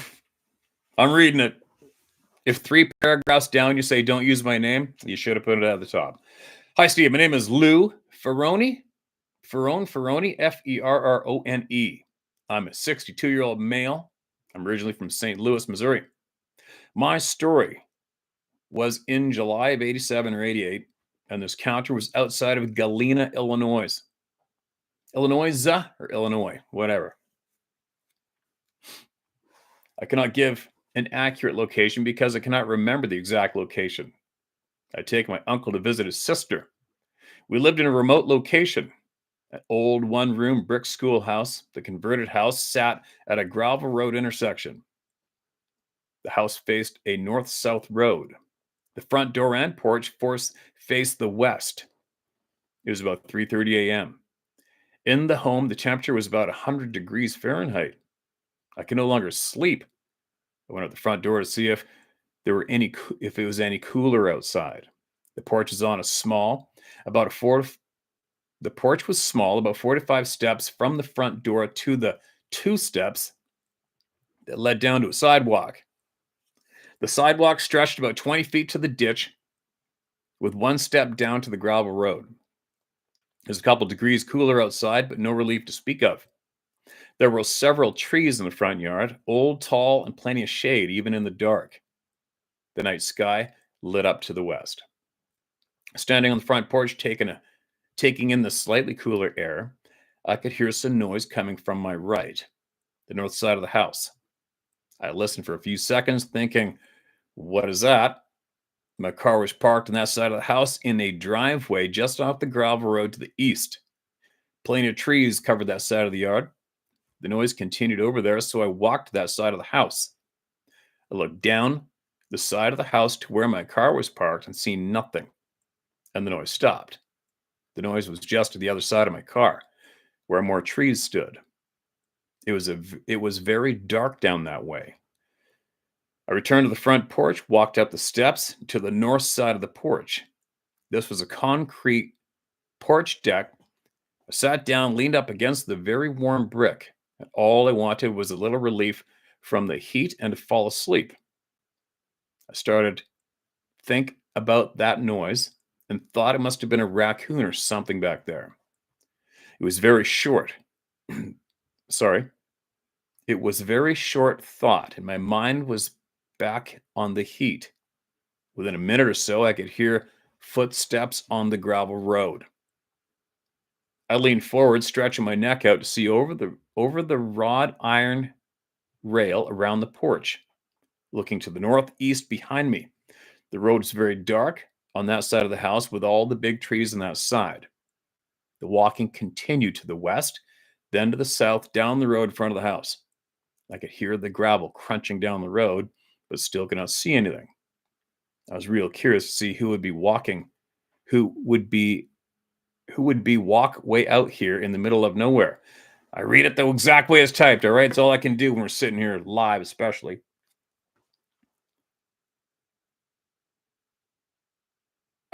I'm reading it. If 3 paragraphs down you say, "Don't use my name," you should have put it at the top. Hi, Steve. My name is Lou Ferroni. Ferroni, Ferrone. I'm a 62-year-old male. I'm originally from St. Louis, Missouri. My story was in July of 87 or 88, and this counter was outside of Galena, Illinois. Illinois or Illinois, whatever. I cannot give an accurate location because I cannot remember the exact location. I take my uncle to visit his sister. We lived in a remote location, an old one-room brick schoolhouse. The converted house sat at a gravel road intersection. The house faced a north-south road. The front door and porch faced the west. It was about 3:30 a.m. In the home, the temperature was about 100 degrees Fahrenheit. I could no longer sleep. I went out the front door to see if it was any cooler outside. The porch is on a small, about a four. The porch was small, about 4 to 5 steps from the front door to the 2 steps that led down to a sidewalk. The sidewalk stretched about 20 feet to the ditch, with 1 step down to the gravel road. It was a couple degrees cooler outside, but no relief to speak of. There were several trees in the front yard, old, tall, and plenty of shade, even in the dark. The night sky lit up to the west. Standing on the front porch, taking in the slightly cooler air, I could hear some noise coming from my right, the north side of the house. I listened for a few seconds, thinking, what is that? My car was parked on that side of the house in a driveway just off the gravel road to the east. Plenty of trees covered that side of the yard. The noise continued over there, so I walked to that side of the house. I looked down the side of the house to where my car was parked and seen nothing, and the noise stopped. The noise was just to the other side of my car, where more trees stood. It was very dark down that way. I returned to the front porch, walked up the steps to the north side of the porch. This was a concrete porch deck. I sat down, leaned up against the very warm brick, and all I wanted was a little relief from the heat and to fall asleep. I started to think about that noise and thought it must have been a raccoon or something back there. It was very short. Sorry. It was very short thought, and my mind was back on the heat. Within a minute or so, I could hear footsteps on the gravel road. I leaned forward, stretching my neck out to see over the wrought iron rail around the porch, looking to the northeast behind me. The road was very dark on that side of the house with all the big trees on that side. The walking continued to the west, then to the south, down the road in front of the house. I could hear the gravel crunching down the road, but still could not see anything. I was real curious to see who would walk way out here in the middle of nowhere. I read it the exact way it's typed, all right? It's all I can do when we're sitting here live, especially.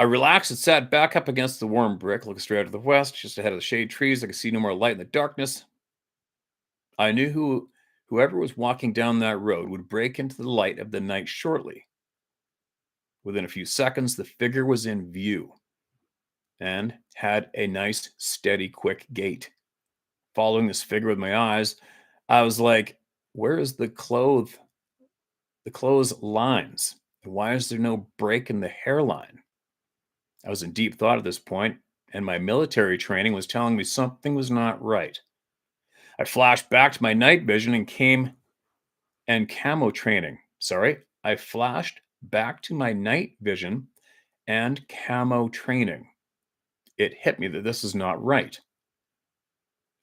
I relaxed and sat back up against the warm brick, looking straight to the west, just ahead of the shade trees. I could see no more light in the darkness. I knew whoever was walking down that road would break into the light of the night shortly. Within a few seconds, the figure was in view and had a nice, steady, quick gait. Following this figure with my eyes, I was like, where is the clothes lines? Why is there no break in the hairline? I was in deep thought at this point, and my military training was telling me something was not right. I flashed back to my night vision and camo training. I flashed back to my night vision and camo training. It hit me that this is not right.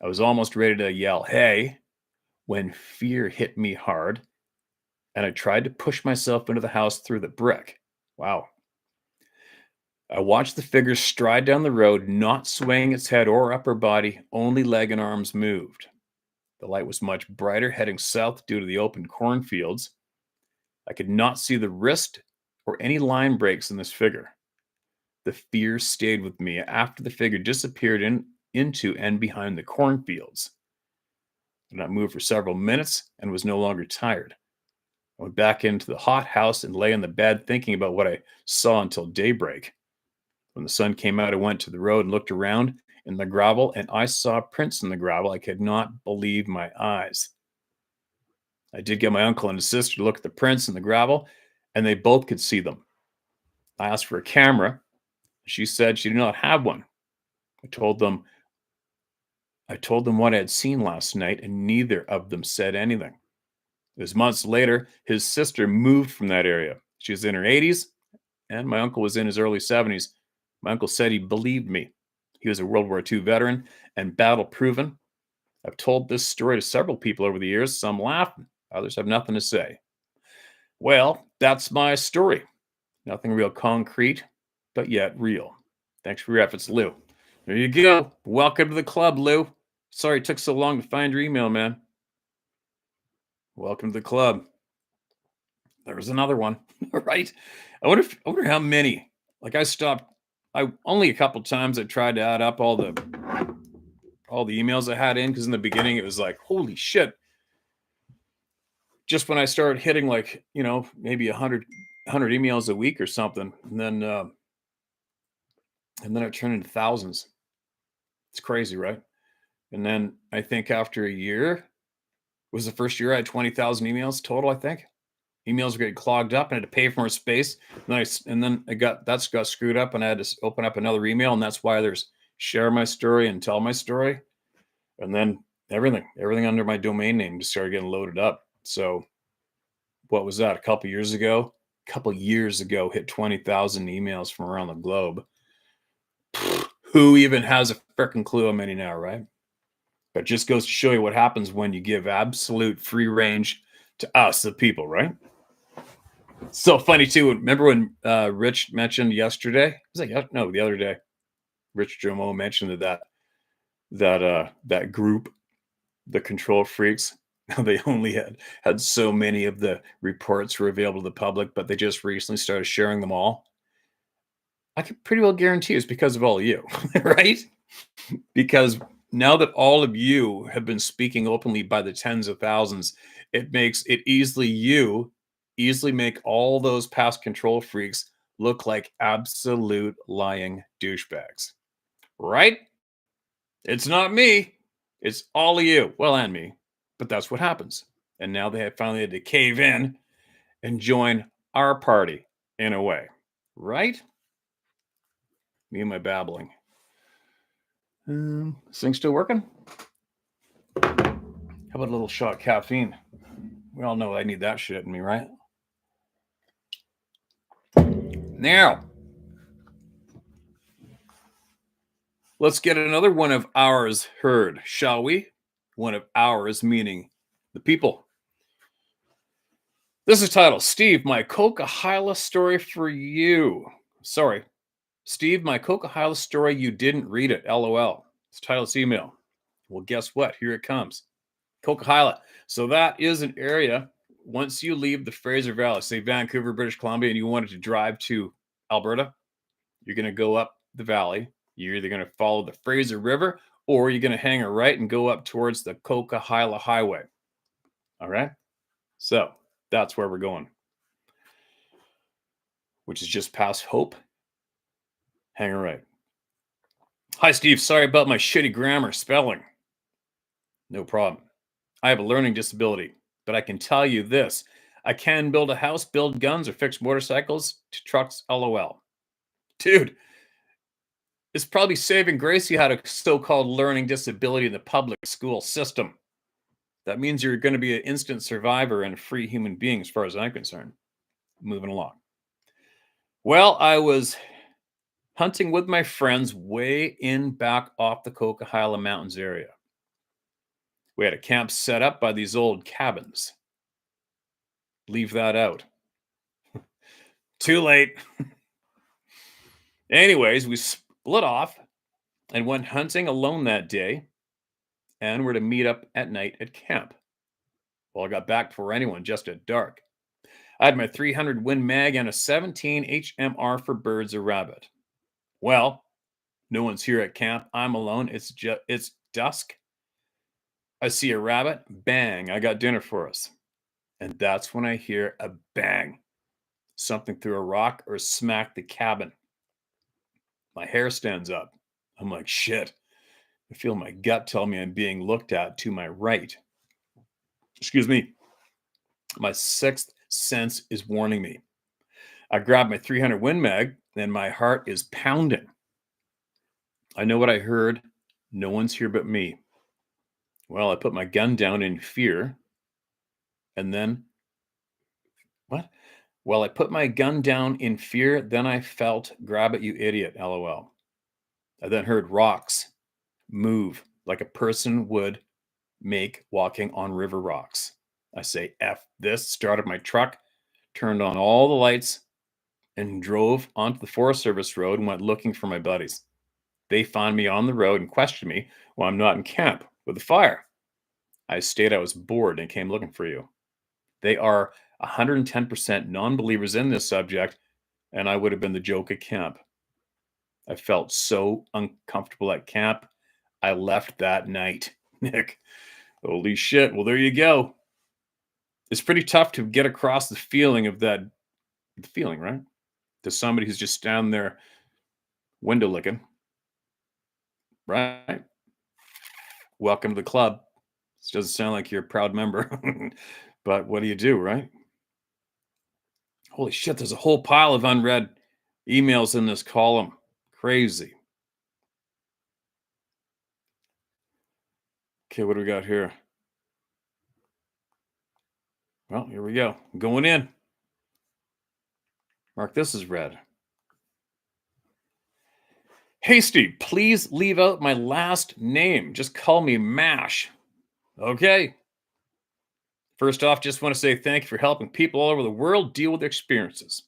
I was almost ready to yell, hey, when fear hit me hard, and I tried to push myself into the house through the brick. Wow. I watched the figure stride down the road, not swaying its head or upper body, only leg and arms moved. The light was much brighter heading south due to the open cornfields. I could not see the wrist or any line breaks in this figure. The fear stayed with me after the figure disappeared into and behind the cornfields. I did not move for several minutes and was no longer tired. I went back into the hot house and lay in the bed thinking about what I saw until daybreak. When the sun came out, I went to the road and looked around in the gravel, and I saw prints in the gravel. I could not believe my eyes. I did get my uncle and his sister to look at the prints in the gravel, and they both could see them. I asked for a camera. She said she did not have one. I told them what I had seen last night, and neither of them said anything. It was months later, his sister moved from that area. She was in her 80s, and my uncle was in his early 70s. My uncle said he believed me. He was a World War II veteran and battle proven. I've told this story to several people over the years. Some laugh, others have nothing to say. Well, that's my story. Nothing real concrete, but yet real. Thanks for your efforts, Lou. There you go. Welcome to the club, Lou. Sorry it took so long to find your email, man. Welcome to the club. There was another one, right? I wonder how many. Like I only a couple times I tried to add up all the emails I had in, because in the beginning it was like, holy shit. Just when I started hitting like, maybe 100 emails a week or something, and then it turned into thousands. It's crazy, right? And then I think after a year, was the first year I had 20,000 emails total, I think. Emails were getting clogged up and I had to pay for more space. And then it got screwed up, and I had to open up another email, and that's why there's share my story and tell my story. And then everything under my domain name just started getting loaded up. So what was that? A couple years ago, hit 20,000 emails from around the globe. Who even has a freaking clue how many now, right? But it just goes to show you what happens when you give absolute free range to us, the people, right? So funny too. Remember when Rich mentioned yesterday? Was that no, the other day? Rich Jomo mentioned that group, the control freaks. They only had so many of the reports were available to the public, but they just recently started sharing them all. I can pretty well guarantee it's because of all of you, right? Because now that all of you have been speaking openly by the tens of thousands, it makes it easily make all those past control freaks look like absolute lying douchebags, right? It's not me. It's all of you. Well, and me. But that's what happens. And now they have finally had to cave in and join our party in a way, right? Me and my babbling. This thing still working? How about a little shot of caffeine? We all know I need that shit in me, right? Now, let's get another one of ours heard, shall we? One of ours meaning the people. This is titled, Steve, my Coca-Cola story for you. Sorry, Steve, my Coca-Cola story, you didn't read it, LOL. It's titled email. Well, guess what? Here it comes. Coca-Cola. So that is an area, once you leave the Fraser Valley, say Vancouver, British Columbia, and you wanted to drive to Alberta, you're going to go up the valley. You're either going to follow the Fraser River, or you're going to hang a right and go up towards the Coca-Cola Highway. All right? So that's where we're going, which is just past Hope. Hang a right. Hi, Steve. Sorry about my shitty grammar spelling. No problem. I have a learning disability, but I can tell you this. I can build a house, build guns, or fix motorcycles to trucks, LOL. Dude, it's probably saving grace you had a so-called learning disability in the public school system. That means you're going to be an instant survivor and a free human being as far as I'm concerned. Moving along. Well, I was hunting with my friends way in back off the Coca-Cola Mountains area. We had a camp set up by these old cabins. Leave that out. Too late. Anyways, we split off and went hunting alone that day, and were to meet up at night at camp. Well, I got back before anyone, just at dark. I had my 300 Win Mag and a 17 HMR for birds or rabbit. Well, no one's here at camp. I'm alone. It's dusk. I see a rabbit. Bang, I got dinner for us. And that's when I hear a bang. Something threw a rock or smacked the cabin. My hair stands up. I'm like, shit. I feel my gut tell me I'm being looked at to my right. Excuse me. My sixth sense is warning me. I grab my 300 Win Mag and my heart is pounding. I know what I heard. No one's here but me. Well, I put my gun down in fear. And then, what? Well, I put my gun down in fear. Then I felt, grab it, you idiot, LOL. I then heard rocks move like a person would make walking on river rocks. I say, F this, started my truck, turned on all the lights, and drove onto the Forest Service road and went looking for my buddies. They found me on the road and questioned me while I'm not in camp with a fire. I stated I was bored and came looking for you. They are 110% non believers in this subject, and I would have been the joke at camp. I felt so uncomfortable at camp. I left that night. Nick, holy shit. Well, there you go. It's pretty tough to get across the feeling of that, the feeling, right? To somebody who's just standing there window licking, right? Welcome to the club. This doesn't sound like you're a proud member, but what do you do, right? Holy shit, there's a whole pile of unread emails in this column. Crazy. Okay, what do we got here? Well, here we go. I'm going in. Mark, this is red. Hasty, please leave out my last name. Just call me MASH. Okay. First off, just want to say thank you for helping people all over the world deal with their experiences.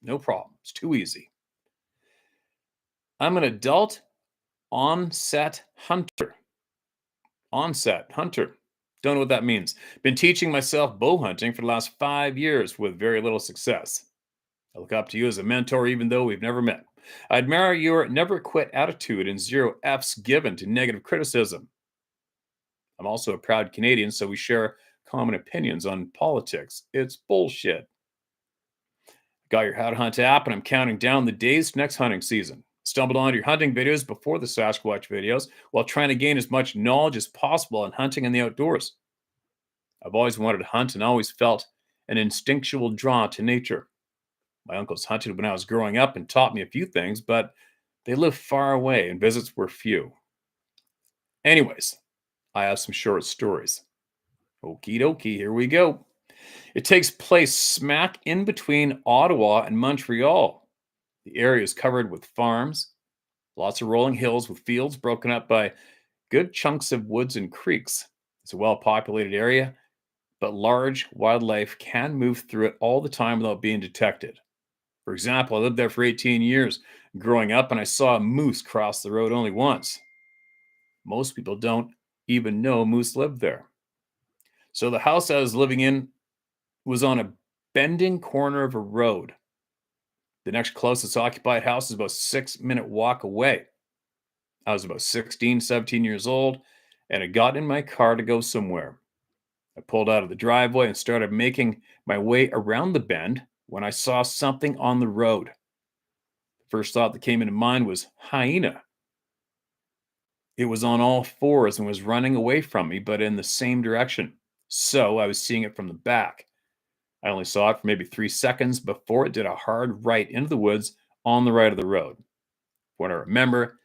No problem. It's too easy. I'm an adult onset hunter. Onset hunter. Don't know what that means. Been teaching myself bow hunting for the last 5 years with very little success. I look up to you as a mentor, even though we've never met. I admire your never quit attitude and zero F's given to negative criticism. I'm also a proud Canadian, so we share common opinions on politics. It's bullshit. Got your How to Hunt app, and I'm counting down the days to next hunting season. Stumbled onto your hunting videos before the Sasquatch videos while trying to gain as much knowledge as possible on hunting in the outdoors. I've always wanted to hunt and always felt an instinctual draw to nature. My uncles hunted when I was growing up and taught me a few things, but they lived far away and visits were few. Anyways, I have some short stories. Okie dokie, here we go. It takes place smack in between Ottawa and Montreal. The area is covered with farms, lots of rolling hills with fields broken up by good chunks of woods and creeks. It's a well-populated area, but large wildlife can move through it all the time without being detected. For example, I lived there for 18 years growing up, and I saw a moose cross the road only once. Most people don't even know moose lived there. So the house I was living in was on a bending corner of a road. The next closest occupied house is about a 6-minute walk away. I was about 16, 17 years old, and I got in my car to go somewhere. I pulled out of the driveway and started making my way around the bend when I saw something on the road. The first thought that came into mind was hyena. It was on all fours and was running away from me, but in the same direction. So I was seeing it from the back. I only saw it for maybe 3 seconds before it did a hard right into the woods on the right of the road. What I remember,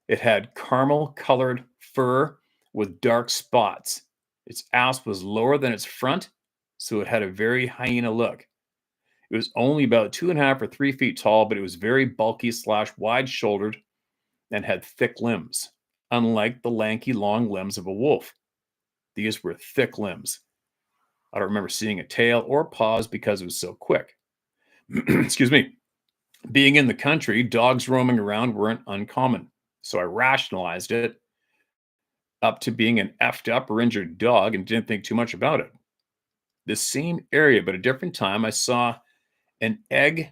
it had caramel-colored fur with dark spots. Its ass was lower than its front, so it had a very hyena look. It was only about 2.5 or 3 feet tall, but it was very bulky / wide-shouldered and had thick limbs, unlike the lanky long limbs of a wolf. These were thick limbs. I don't remember seeing a tail or paws because it was so quick. Excuse me. Being in the country, dogs roaming around weren't uncommon, so I rationalized it up to being an effed up or injured dog and didn't think too much about it. The same area, but a different time, I saw an egg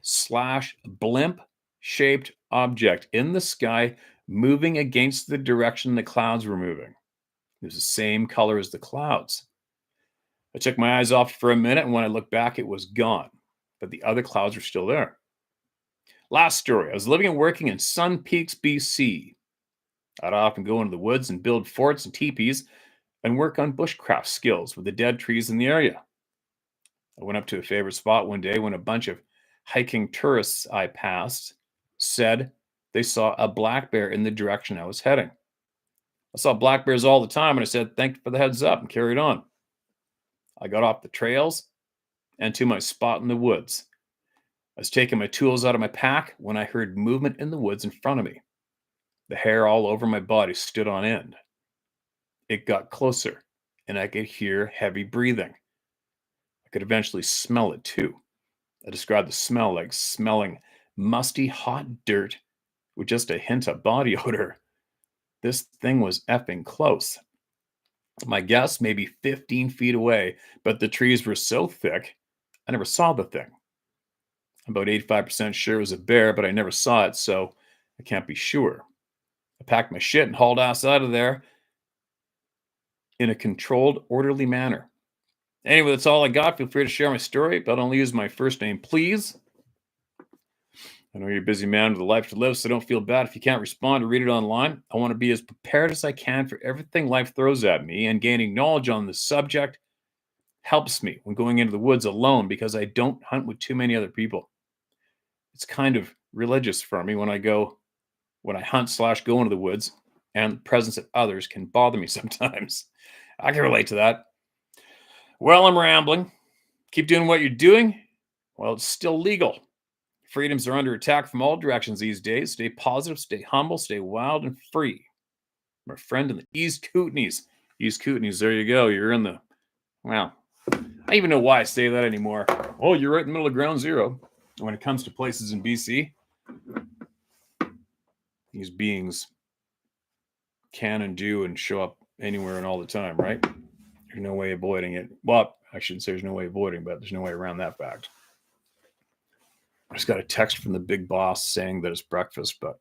/ blimp shaped object in the sky moving against the direction the clouds were moving. It was the same color as the clouds. I took my eyes off for a minute, and when I looked back, it was gone. But the other clouds were still there. Last story. I was living and working in Sun Peaks, BC. I'd often go into the woods and build forts and teepees and work on bushcraft skills with the dead trees in the area. I went up to a favorite spot one day when a bunch of hiking tourists I passed said they saw a black bear in the direction I was heading. I saw black bears all the time, and I said, "Thank you for the heads up," and carried on. I got off the trails and to my spot in the woods. I was taking my tools out of my pack when I heard movement in the woods in front of me. The hair all over my body stood on end. It got closer, and I could hear heavy breathing. I could eventually smell it too. I described the smell like smelling musty, hot dirt with just a hint of body odor. This thing was effing close. My guess, maybe 15 feet away, but the trees were so thick, I never saw the thing. I'm about 85% sure it was a bear, but I never saw it, so I can't be sure. I packed my shit and hauled ass out of there in a controlled, orderly manner. Anyway, that's all I got. Feel free to share my story, but only use my first name, please. I know you're a busy man with a life to live, so don't feel bad if you can't respond or read it online. I want to be as prepared as I can for everything life throws at me, and gaining knowledge on this subject helps me when going into the woods alone because I don't hunt with too many other people. It's kind of religious for me when I hunt/go into the woods, and the presence of others can bother me sometimes. I can relate to that. Well, I'm rambling. Keep doing what you're doing while it's still legal. Freedoms are under attack from all directions these days. Stay positive, stay humble, stay wild and free. My friend in the East Kootenays. East Kootenays, there you go. You're in the, wow. I don't even know why I say that anymore. Oh, you're right in the middle of ground zero. When it comes to places in BC, these beings can and do and show up anywhere and all the time, right? There's no way avoiding it. Well, I shouldn't say there's no way avoiding, but there's no way around that fact. I just got a text from the big boss saying that it's breakfast, but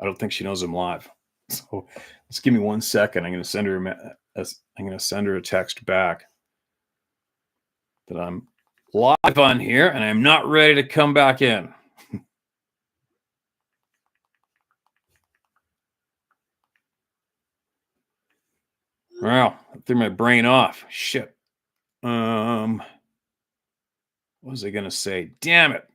I don't think she knows I'm live. So let's give me 1 second. I'm going to send her a text back that I'm live on here and I'm not ready to come back in. Wow, I threw my brain off. Shit. What was I going to say? Damn it.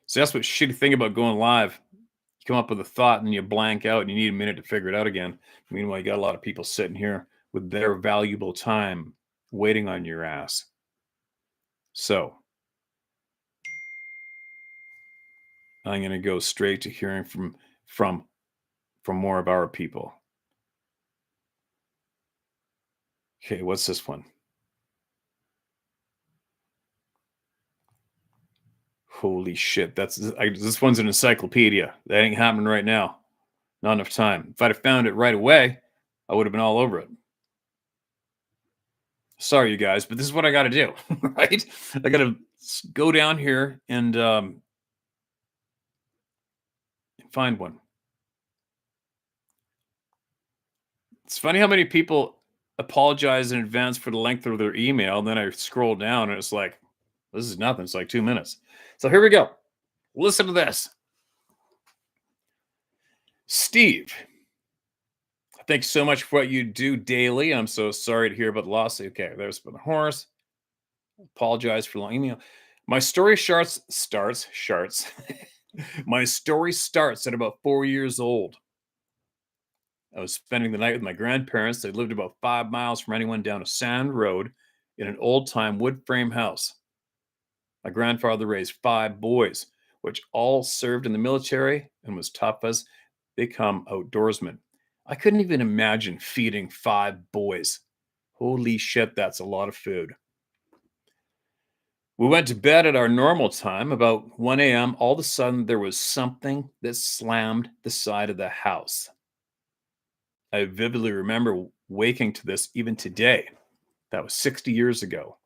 So that's what shitty thing about going live. You come up with a thought and then you blank out and you need a minute to figure it out again. Meanwhile, you got a lot of people sitting here with their valuable time waiting on your ass. So I'm going to go straight to hearing from more of our people. Okay, what's this one? Holy shit, this one's an encyclopedia. That ain't happening right now. Not enough time. If I'd have found it right away, I would have been all over it. Sorry, you guys, but this is what I got to do, right? I got to go down here and find one. It's funny how many people apologize in advance for the length of their email. And then I scroll down and it's like, this is nothing. It's like 2 minutes. So here we go. Listen to this. Steve, thanks so much for what you do daily. I'm so sorry to hear about the loss. Okay, there's been the horse. Apologize for long email. My story starts. My story starts at about 4 years old. I was spending the night with my grandparents. They lived about 5 miles from anyone down a sand road in an old-time wood frame house. My grandfather raised 5 boys, which all served in the military and was tough as they come outdoorsmen. I couldn't even imagine feeding 5 boys. Holy shit, that's a lot of food. We went to bed at our normal time, about 1 a.m. All of a sudden, there was something that slammed the side of the house. I vividly remember waking to this even today. That was 60 years ago.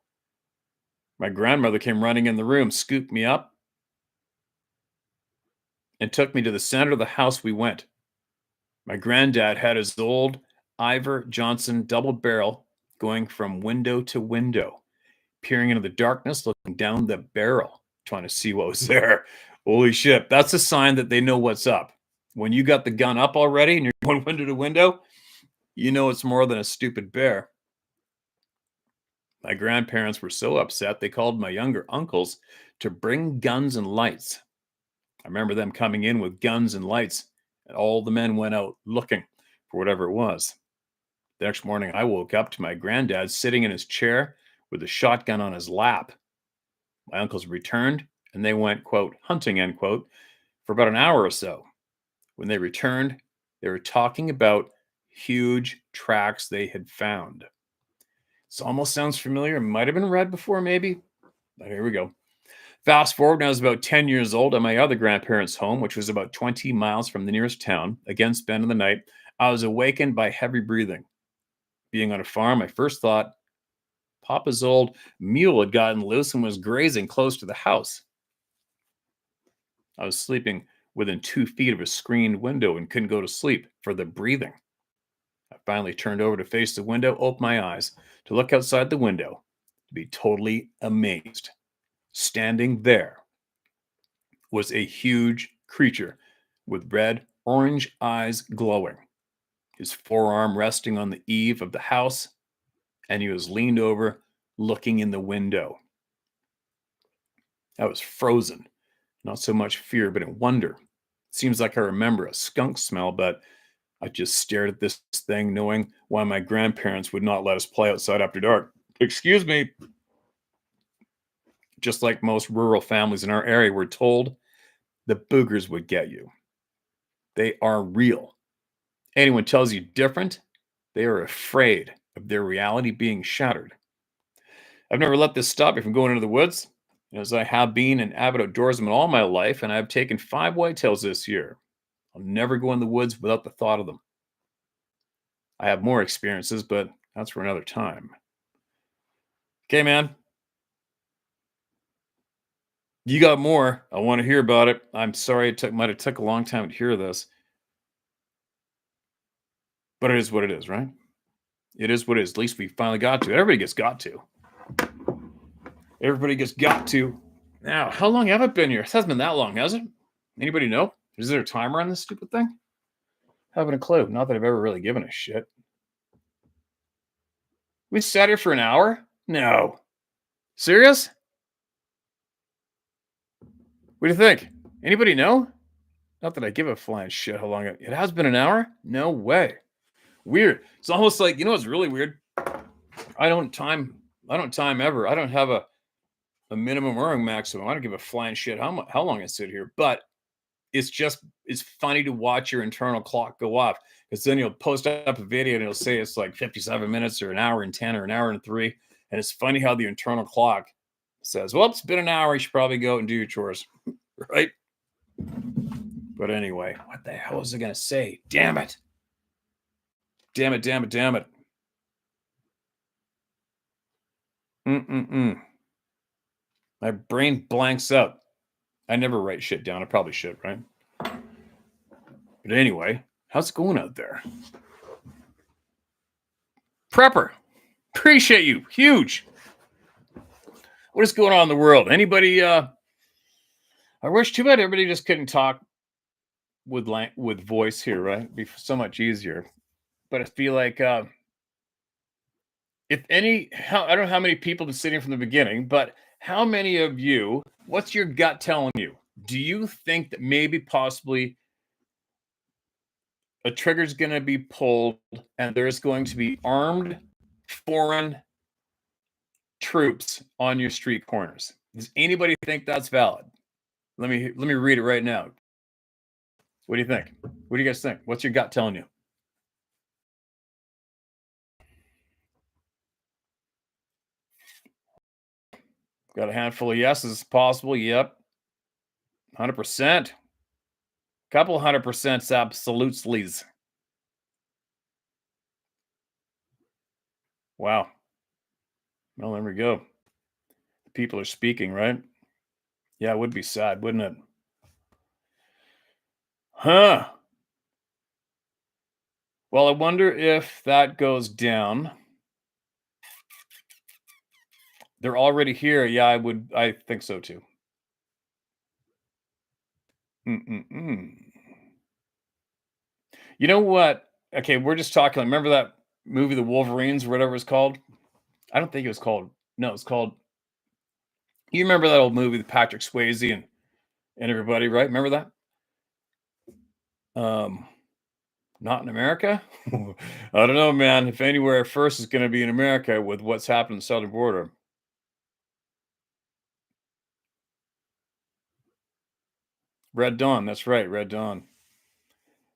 My grandmother came running in the room, scooped me up, and took me to the center of the house. We went. My granddad had his old Ivor Johnson double barrel going from window to window, peering into the darkness, looking down the barrel, trying to see what was there. Holy shit. That's a sign that they know what's up. When you got the gun up already and you're going window to window, you know it's more than a stupid bear. My grandparents were so upset, they called my younger uncles to bring guns and lights. I remember them coming in with guns and lights, and all the men went out looking for whatever it was. The next morning, I woke up to my granddad sitting in his chair with a shotgun on his lap. My uncles returned, and they went, quote, hunting, end quote, for about an hour or so. When they returned, they were talking about huge tracks they had found. This almost sounds familiar. It might have been read before, maybe. But here we go. Fast forward, when I was about 10 years old at my other grandparents' home, which was about 20 miles from the nearest town, again spending the night, I was awakened by heavy breathing. Being on a farm, I first thought Papa's old mule had gotten loose and was grazing close to the house. I was sleeping within 2 feet of a screened window and couldn't go to sleep for the breathing. I finally turned over to face the window, opened my eyes to look outside the window, to be totally amazed. Standing there was a huge creature with red, orange eyes glowing, his forearm resting on the eave of the house, and he was leaned over, looking in the window. I was frozen, not so much fear, but in wonder. Seems like I remember a skunk smell, but I just stared at this thing, knowing why my grandparents would not let us play outside after dark. Excuse me. Just like most rural families in our area, we're told the boogers would get you. They are real. Anyone tells you different, they are afraid of their reality being shattered. I've never let this stop me from going into the woods, as I have been an avid outdoorsman all my life, and I've taken 5 whitetails this year. I'll never go in the woods without the thought of them. I have more experiences, but that's for another time. Okay, man. You got more. I want to hear about it. I'm sorry might have took a long time to hear this. But it is what it is, right? It is what it is. At least we finally got to. Everybody gets got to. Everybody gets got to. Now, how long have I been here? It hasn't been that long, has it? Anybody know? Is there a timer on this stupid thing? Haven't a clue. Not that I've ever really given a shit. We sat here for an hour? No. Serious? What do you think? Anybody know? Not that I give a flying shit how long it has been an hour? No way. Weird. It's almost like, you know what's really weird? I don't time ever. I don't have a minimum or a maximum. I don't give a flying shit how long I sit here. But it's funny to watch your internal clock go off, because then you'll post up a video and it'll say it's like 57 minutes or an hour and 10 or an hour and 3. And it's funny how the internal clock says, well, it's been an hour. You should probably go out and do your chores. Right? But anyway, what the hell was I going to say? Damn it. Damn it, damn it, damn it. My brain blanks out. I never write shit down. I probably should, right? But anyway, how's it going out there? Prepper, appreciate you. Huge. What is going on in the world? Anybody? I wish too bad everybody just couldn't talk with voice here, right? It'd be so much easier. But I feel like if any, I don't know how many people have been sitting from the beginning, but how many of you, what's your gut telling you? Do you think that maybe possibly a trigger's going to be pulled and there's going to be armed foreign troops on your street corners? Does anybody think that's valid? Let me read it right now. What do you think? What do you guys think? What's your gut telling you? Got a handful of yeses. Possible. Yep. 100%. Couple 100%'s absolutely. Wow. Well, there we go. People are speaking, right? Yeah, it would be sad, wouldn't it? Huh. Well, I wonder if that goes down. They're already here. Yeah, I think so too. Mm-mm-mm. You know what? Okay, we're just talking. Remember that movie, The Wolverines, or whatever it's called? I don't think it was called. No, it's called. You remember that old movie with Patrick Swayze and everybody, right? Remember that? Um, Not in America. I don't know, man. If anywhere first is going to be in America with what's happened on the southern border. Red Dawn. That's right, Red Dawn.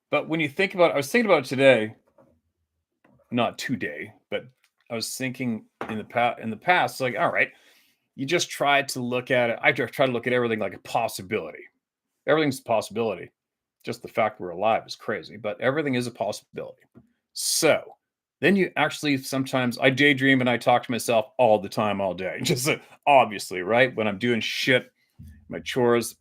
But when you think about, I was thinking about it today, not today, but I was thinking in the past. In the past, like, all right, you just try to look at it. I just try to look at everything like a possibility. Everything's a possibility. Just the fact we're alive is crazy, but everything is a possibility. So then you actually sometimes I daydream and I talk to myself all the time, all day. Just obviously, right? When I'm doing shit, my chores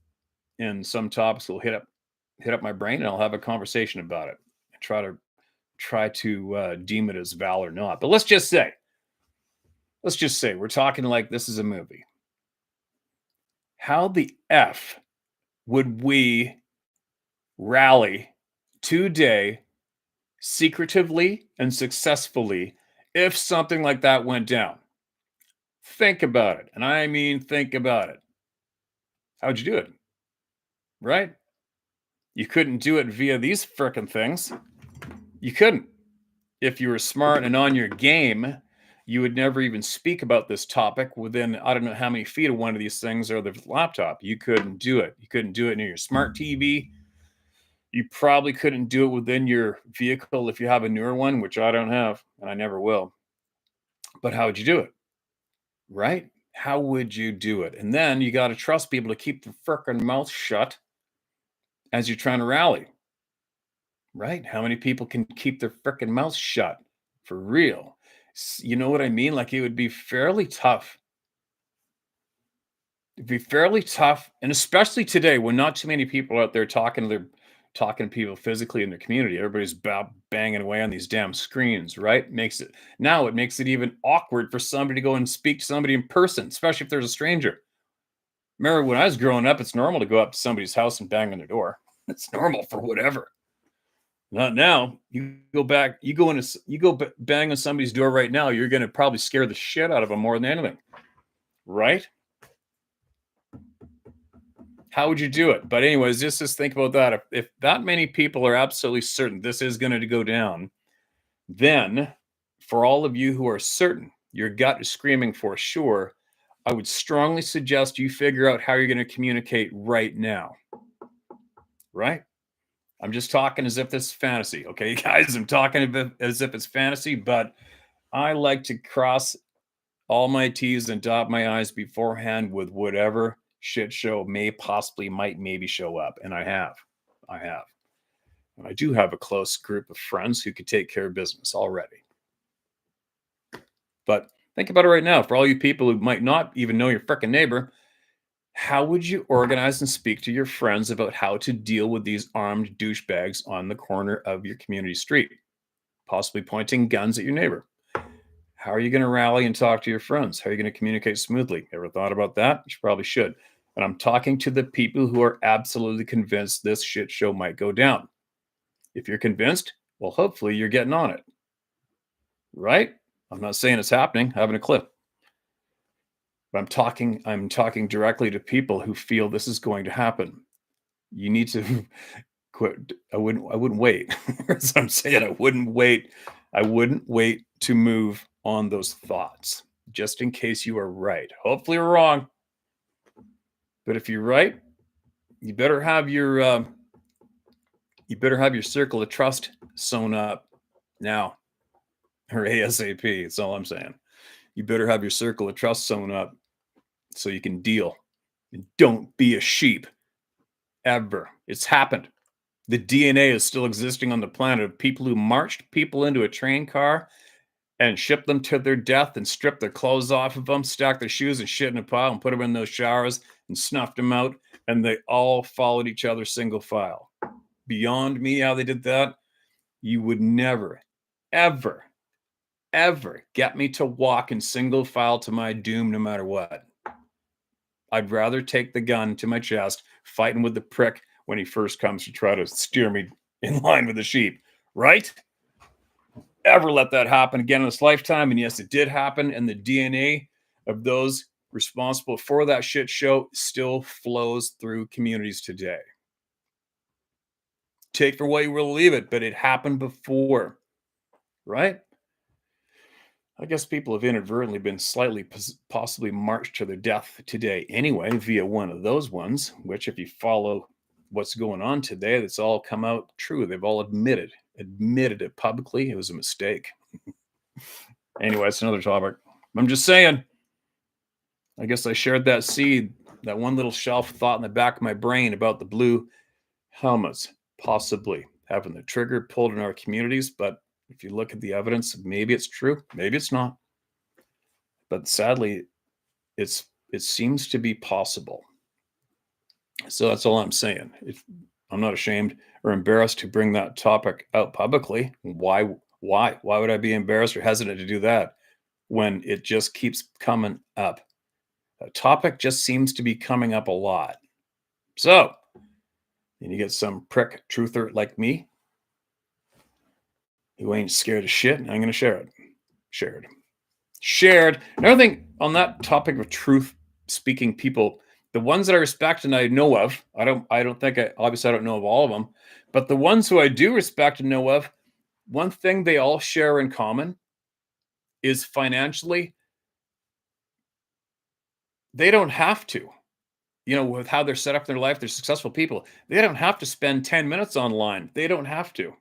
and some topics will hit up my brain and I'll have a conversation about it. I try to deem it as valid or not. But let's just say we're talking like this is a movie. How the F would we rally today secretively and successfully if something like that went down? Think about it. And I mean, think about it. How'd you do it? Right? You couldn't do it via these frickin' things. You couldn't. If you were smart and on your game, you would never even speak about this topic within, I don't know how many feet of one of these things or the laptop. You couldn't do it. You couldn't do it near your smart TV. You probably couldn't do it within your vehicle if you have a newer one, which I don't have, and I never will. But how would you do it? Right? How would you do it? And then you got to trust people to keep their frickin' mouth shut as you're trying to rally, right? How many people can keep their frickin' mouth shut for real? You know what I mean? Like it would be fairly tough. It'd be fairly tough, and especially today when not too many people are out there talking to people physically in their community. Everybody's banging away on these damn screens, right? It makes it even awkward for somebody to go and speak to somebody in person, especially if there's a stranger. Remember when I was growing up, it's normal to go up to somebody's house and bang on their door. It's normal for whatever. Not now. Bang on somebody's door right now. You're going to probably scare the shit out of them more than anything, right? How would you do it? But anyways, just think about that. If that many people are absolutely certain this is going to go down, then for all of you who are certain, your gut is screaming for sure, I would strongly suggest you figure out how you're going to communicate right now. Right? I'm just talking as if this is fantasy. Okay, guys, I'm talking as if it's fantasy, but I like to cross all my T's and dot my I's beforehand with whatever shit show maybe show up. And I have. I have. And I do have a close group of friends who could take care of business already. But think about it right now. For all you people who might not even know your frickin' neighbor, how would you organize and speak to your friends about how to deal with these armed douchebags on the corner of your community street, possibly pointing guns at your neighbor? How are you going to rally and talk to your friends? How are you going to communicate smoothly? Ever thought about that? You probably should. And I'm talking to the people who are absolutely convinced this shit show might go down. If you're convinced, well, hopefully you're getting on it. Right? I'm not saying it's happening. I haven't a clue. But I'm talking directly to people who feel this is going to happen. You need to quit. I wouldn't wait. As I'm saying, I wouldn't wait. I wouldn't wait to move on those thoughts, just in case you are right. Hopefully you're wrong. But if you're right, you better have your circle of trust sewn up now, or ASAP. That's all I'm saying. You better have your circle of trust sewn up so you can deal. And don't be a sheep ever. It's happened. The DNA is still existing on the planet of people who marched people into a train car and shipped them to their death and stripped their clothes off of them, stacked their shoes and shit in a pile and put them in those showers and snuffed them out. And they all followed each other single file. Beyond me, how they did that, you would never, ever ever get me to walk in single file to my doom no matter what. I'd rather take the gun to my chest, fighting with the prick when he first comes to try to steer me in line with the sheep, right? Ever let that happen again in this lifetime? And yes, it did happen. And the DNA of those responsible for that shit show still flows through communities today. Take for what you will believe it, but it happened before, right? I guess people have inadvertently been slightly possibly marched to their death today anyway, via one of those ones, which if you follow what's going on today, that's all come out true. They've all admitted it publicly. It was a mistake. Anyway, it's another topic. I'm just saying, I guess I shared that seed, that one little shelf thought in the back of my brain about the blue helmets possibly having the trigger pulled in our communities. But if you look at the evidence, maybe it's true, maybe it's not. But sadly, it seems to be possible. So that's all I'm saying. I'm not ashamed or embarrassed to bring that topic out publicly. Why would I be embarrassed or hesitant to do that when it just keeps coming up? A topic just seems to be coming up a lot. So, and you get some prick truther like me who ain't scared of shit, I'm going to share it. Shared. Another thing on that topic of truth speaking people, the ones that I respect and I know of, I don't think obviously I don't know of all of them, but the ones who I do respect and know of, one thing they all share in common is financially, they don't have to. You know, with how they're set up in their life, they're successful people. They don't have to spend 10 minutes online. They don't have to.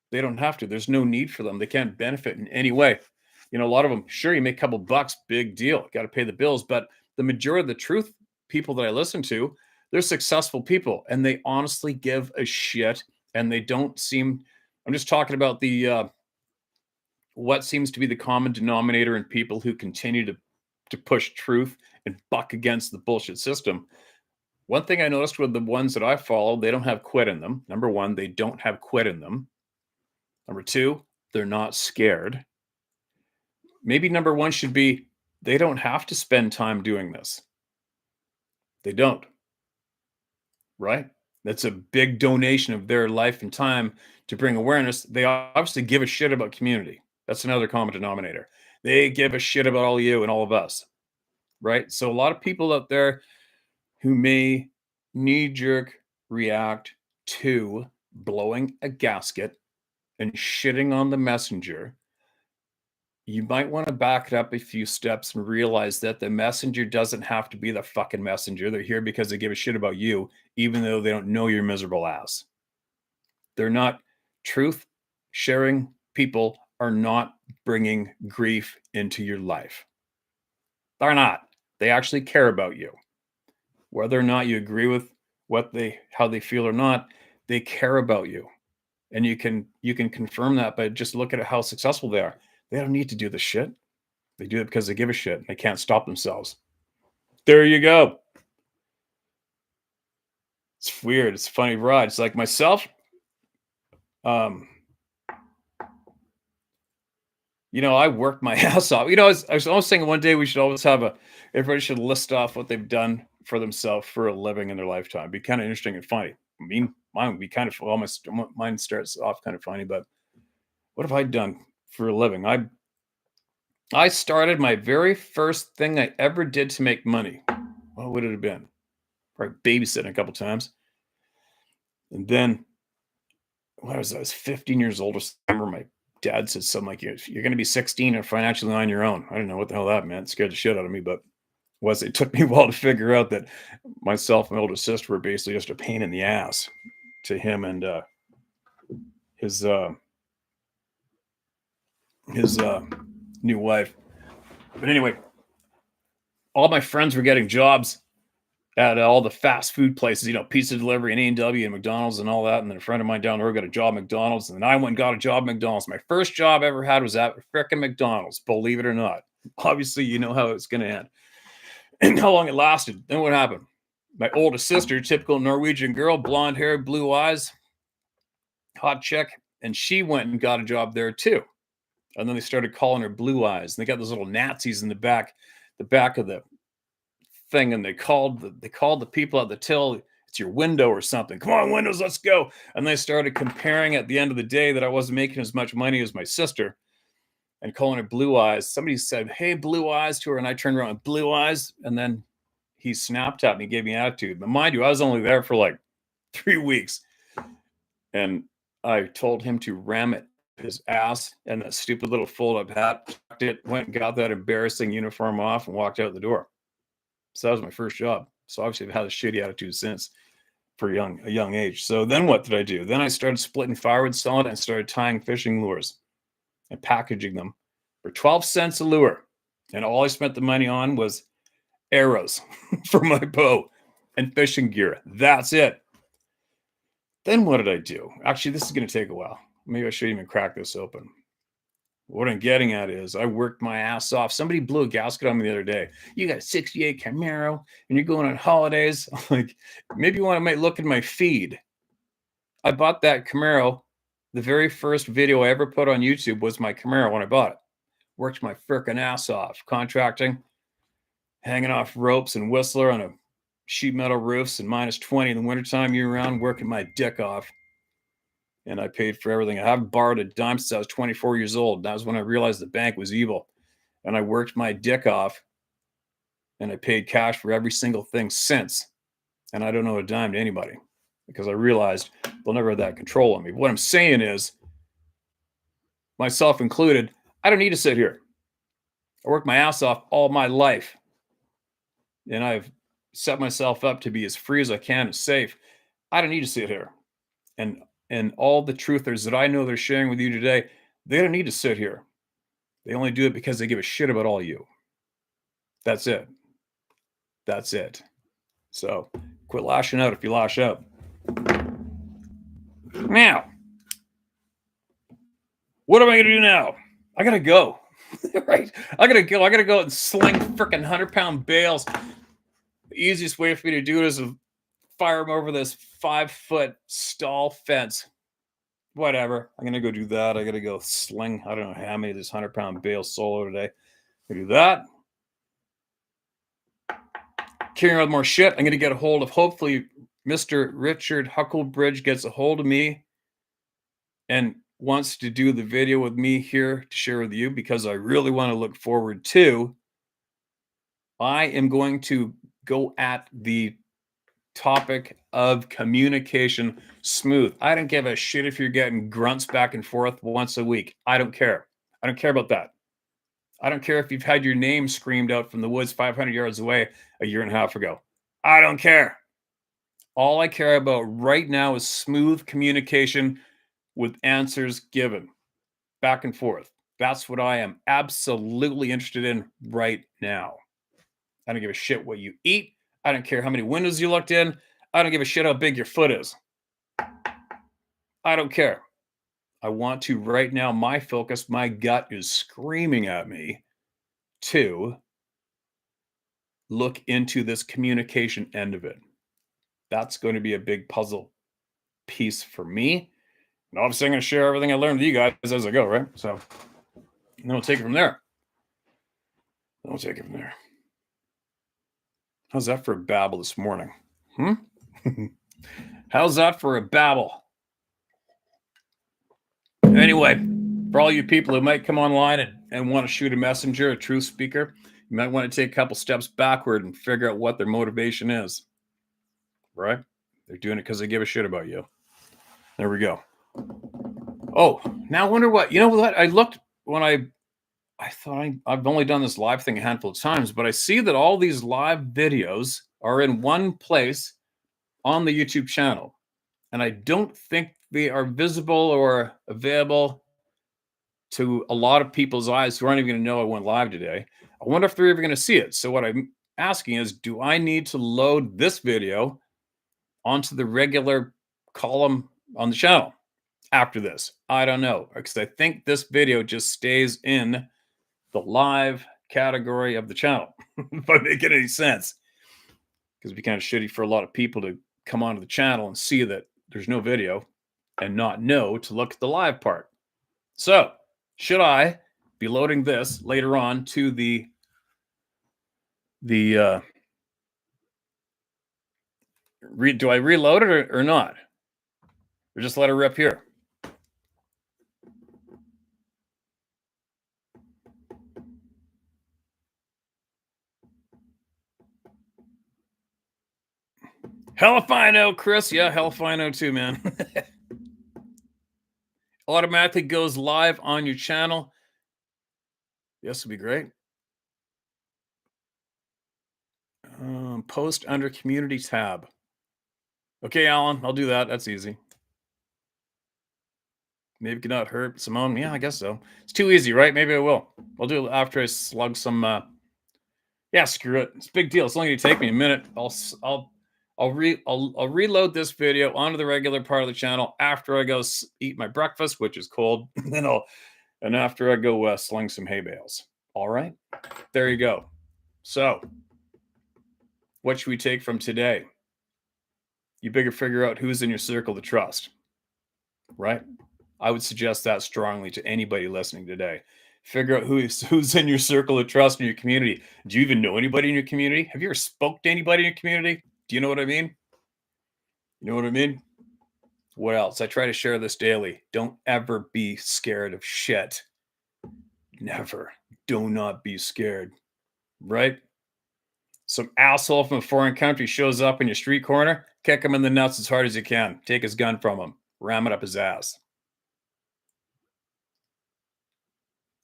There's no need for them. They can't benefit in any way. You know, a lot of them, sure, you make a couple bucks, big deal. Got to pay the bills. But the majority of the truth people that I listen to, they're successful people and they honestly give a shit. And they don't seem, I'm just talking about the, what seems to be the common denominator in people who continue to push truth and buck against the bullshit system. One thing I noticed with the ones that I follow, they don't have quit in them. Number one, they don't have quit in them. Number two, they're not scared. Maybe number one should be, they don't have to spend time doing this. They don't. Right? That's a big donation of their life and time to bring awareness. They obviously give a shit about community. That's another common denominator. They give a shit about all you and all of us. Right? So a lot of people out there who may knee-jerk react to blowing a gasket and shitting on the messenger, you might want to back it up a few steps and realize that the messenger doesn't have to be the fucking messenger. They're here because they give a shit about you, even though they don't know your miserable ass. They're not truth sharing people are not bringing grief into your life. They're not. They actually care about you. Whether or not you agree with how they feel or not, they care about you. And you can confirm that by just look at how successful they are. They don't need to do the shit. They do it because they give a shit. They can't stop themselves. There you go. It's weird. It's a funny ride. It's like myself. You know, I worked my ass off. You know, I was always saying one day we should always everybody should list off what they've done for themselves for a living in their lifetime. It'd be kind of interesting and funny. I mean, mine would be kind of, mine starts off kind of funny, but what have I done for a living? I started my very first thing I ever did to make money. What would it have been? Probably babysitting a couple times. And then I was 15 years old. I remember my dad said something like, you're going to be 16 and financially on your own. I didn't know what the hell that meant. It scared the shit out of me, but it took me a while to figure out that myself and my older sister were basically just a pain in the ass to him and his new wife. But anyway, all my friends were getting jobs at all the fast food places, you know, pizza delivery and A&W and McDonald's and all that. And then a friend of mine down the road got a job at McDonald's. And then I went and got a job at McDonald's. My first job I ever had was at frickin' McDonald's, believe it or not. Obviously, you know how it's going to end and how long it lasted. Then what happened? My oldest sister, typical Norwegian girl, blonde hair, blue eyes, hot chick. And she went and got a job there too And then they started calling her Blue Eyes. And they got those little Nazis in the back of the thing, and they called the people at the till. It's your window or something. Come on, windows, let's go. And they started comparing at the end of the day that I wasn't making as much money as my sister and calling her Blue Eyes. Somebody said, "Hey, Blue Eyes," to her, and I turned around, Blue Eyes. And then he snapped at me, gave me attitude. But mind you, I was only there for like 3 weeks. And I told him to ram it his ass and that stupid little fold-up hat. Went and got that embarrassing uniform off and walked out the door. So that was my first job. So obviously I've had a shitty attitude since for a young age. So then what did I do? Then I started splitting firewood, selling it, and started tying fishing lures and packaging them for 12 cents a lure. And all I spent the money on was arrows for my bow and fishing gear. That's it. Then what did I do? Actually, this is going to take a while. Maybe I should even crack this open. What I'm getting at is I worked my ass off. Somebody blew a gasket on me the other day. You got a 68 Camaro and you're going on holidays. I'm like, maybe you want to look at my feed. I bought that Camaro. The very first video I ever put on YouTube was my Camaro when I bought it. Worked my frickin' ass off. Contracting, hanging off ropes and Whistler on a sheet metal roofs and minus 20 in the wintertime year round, working my dick off. And I paid for everything. I haven't borrowed a dime since I was 24 years old. That was when I realized the bank was evil. And I worked my dick off. And I paid cash for every single thing since. And I don't owe a dime to anybody. Because I realized they'll never have that control on me. What I'm saying is, myself included, I don't need to sit here. I worked my ass off all my life. And I've set myself up to be as free as I can and safe. I don't need to sit here. And all the truthers that I know they're sharing with you today, they don't need to sit here. They only do it because they give a shit about all you. That's it. That's it. So quit lashing out if you lash out. Now, what am I going to do now? I got to go. Right? I got to go. I got to go and sling freaking 100-pound bales. The easiest way for me to do it is to fire them over this 5-foot stall fence. Whatever. I'm going to go do that. I got to go sling, I don't know how many of this 100-pound bale solo today. I do that. Carrying on more shit. I'm going to get a hold of, hopefully, Mr. Richard Hucklebridge gets a hold of me and wants to do the video with me here to share with you because I really want to look forward to. I am going to go at the topic of communication smooth. I don't give a shit if you're getting grunts back and forth once a week. I don't care. I don't care about that. I don't care if you've had your name screamed out from the woods 500 yards away a year and a half ago. I don't care. All I care about right now is smooth communication with answers given back and forth. That's what I am absolutely interested in right now. I don't give a shit what you eat. I don't care how many windows you looked in. I don't give a shit how big your foot is. I don't care. I want to right now, my focus, my gut is screaming at me to look into this communication end of it. That's going to be a big puzzle piece for me. And obviously I'm going to share everything I learned with you guys as I go, right? So then we'll take it from there. How's that for a babble this morning? How's that for a babble? Anyway, for all you people who might come online and want to shoot a messenger, a truth speaker, you might want to take a couple steps backward and figure out what their motivation is. Right? They're doing it because they give a shit about you. There we go. Oh, now I wonder what, you know what? I looked when I thought I've only done this live thing a handful of times, but I see that all these live videos are in one place on the YouTube channel. And I don't think they are visible or available to a lot of people's eyes who aren't even going to know I went live today. I wonder if they're ever going to see it. So what I'm asking is, do I need to load this video onto the regular column on the channel after this? I don't know, because I think this video just stays in the live category of the channel, if I make any sense. Because it'd be kind of shitty for a lot of people to come onto the channel and see that there's no video and not know to look at the live part. So should I be loading this later on to the do I reload it or not? Or just let it rip here? Hell if I know, Chris. Yeah, hell if I know too, man. Automatically goes live on your channel. This would be great. Post under community tab. Okay, Alan, I'll do that. That's easy. Maybe could not hurt Simone. Yeah, I guess so. It's too easy, right? Maybe I will. I'll do it after I slug some. Yeah, screw it. It's a big deal. It's only going to take me a minute. I'll reload this video onto the regular part of the channel after I go eat my breakfast, which is cold. And after I go sling some hay bales. All right, there you go. So, what should we take from today? You better figure out who's in your circle to trust, right? I would suggest that strongly to anybody listening today. Figure out who's in your circle of trust in your community. Do you even know anybody in your community? Have you ever spoke to anybody in your community? Do you know what I mean? You know what I mean? What else? I try to share this daily. Don't ever be scared of shit. Never. Do not be scared. Right? Some asshole from a foreign country shows up in your street corner, kick him in the nuts as hard as you can. Take his gun from him. Ram it up his ass.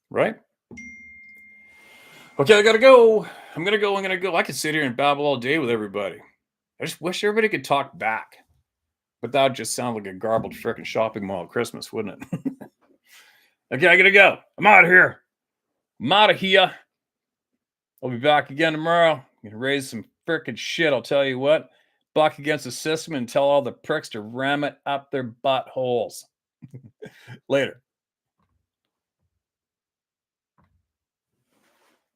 Right? Okay, I gotta go. I'm gonna go. I could sit here and babble all day with everybody. I just wish everybody could talk back. But that would just sound like a garbled frickin' shopping mall at Christmas, wouldn't it? Okay, I gotta go. I'm out of here. I'm out of here. I'll be back again tomorrow. I'm gonna raise some frickin' shit, I'll tell you what. Buck against the system and tell all the pricks to ram it up their buttholes. Later.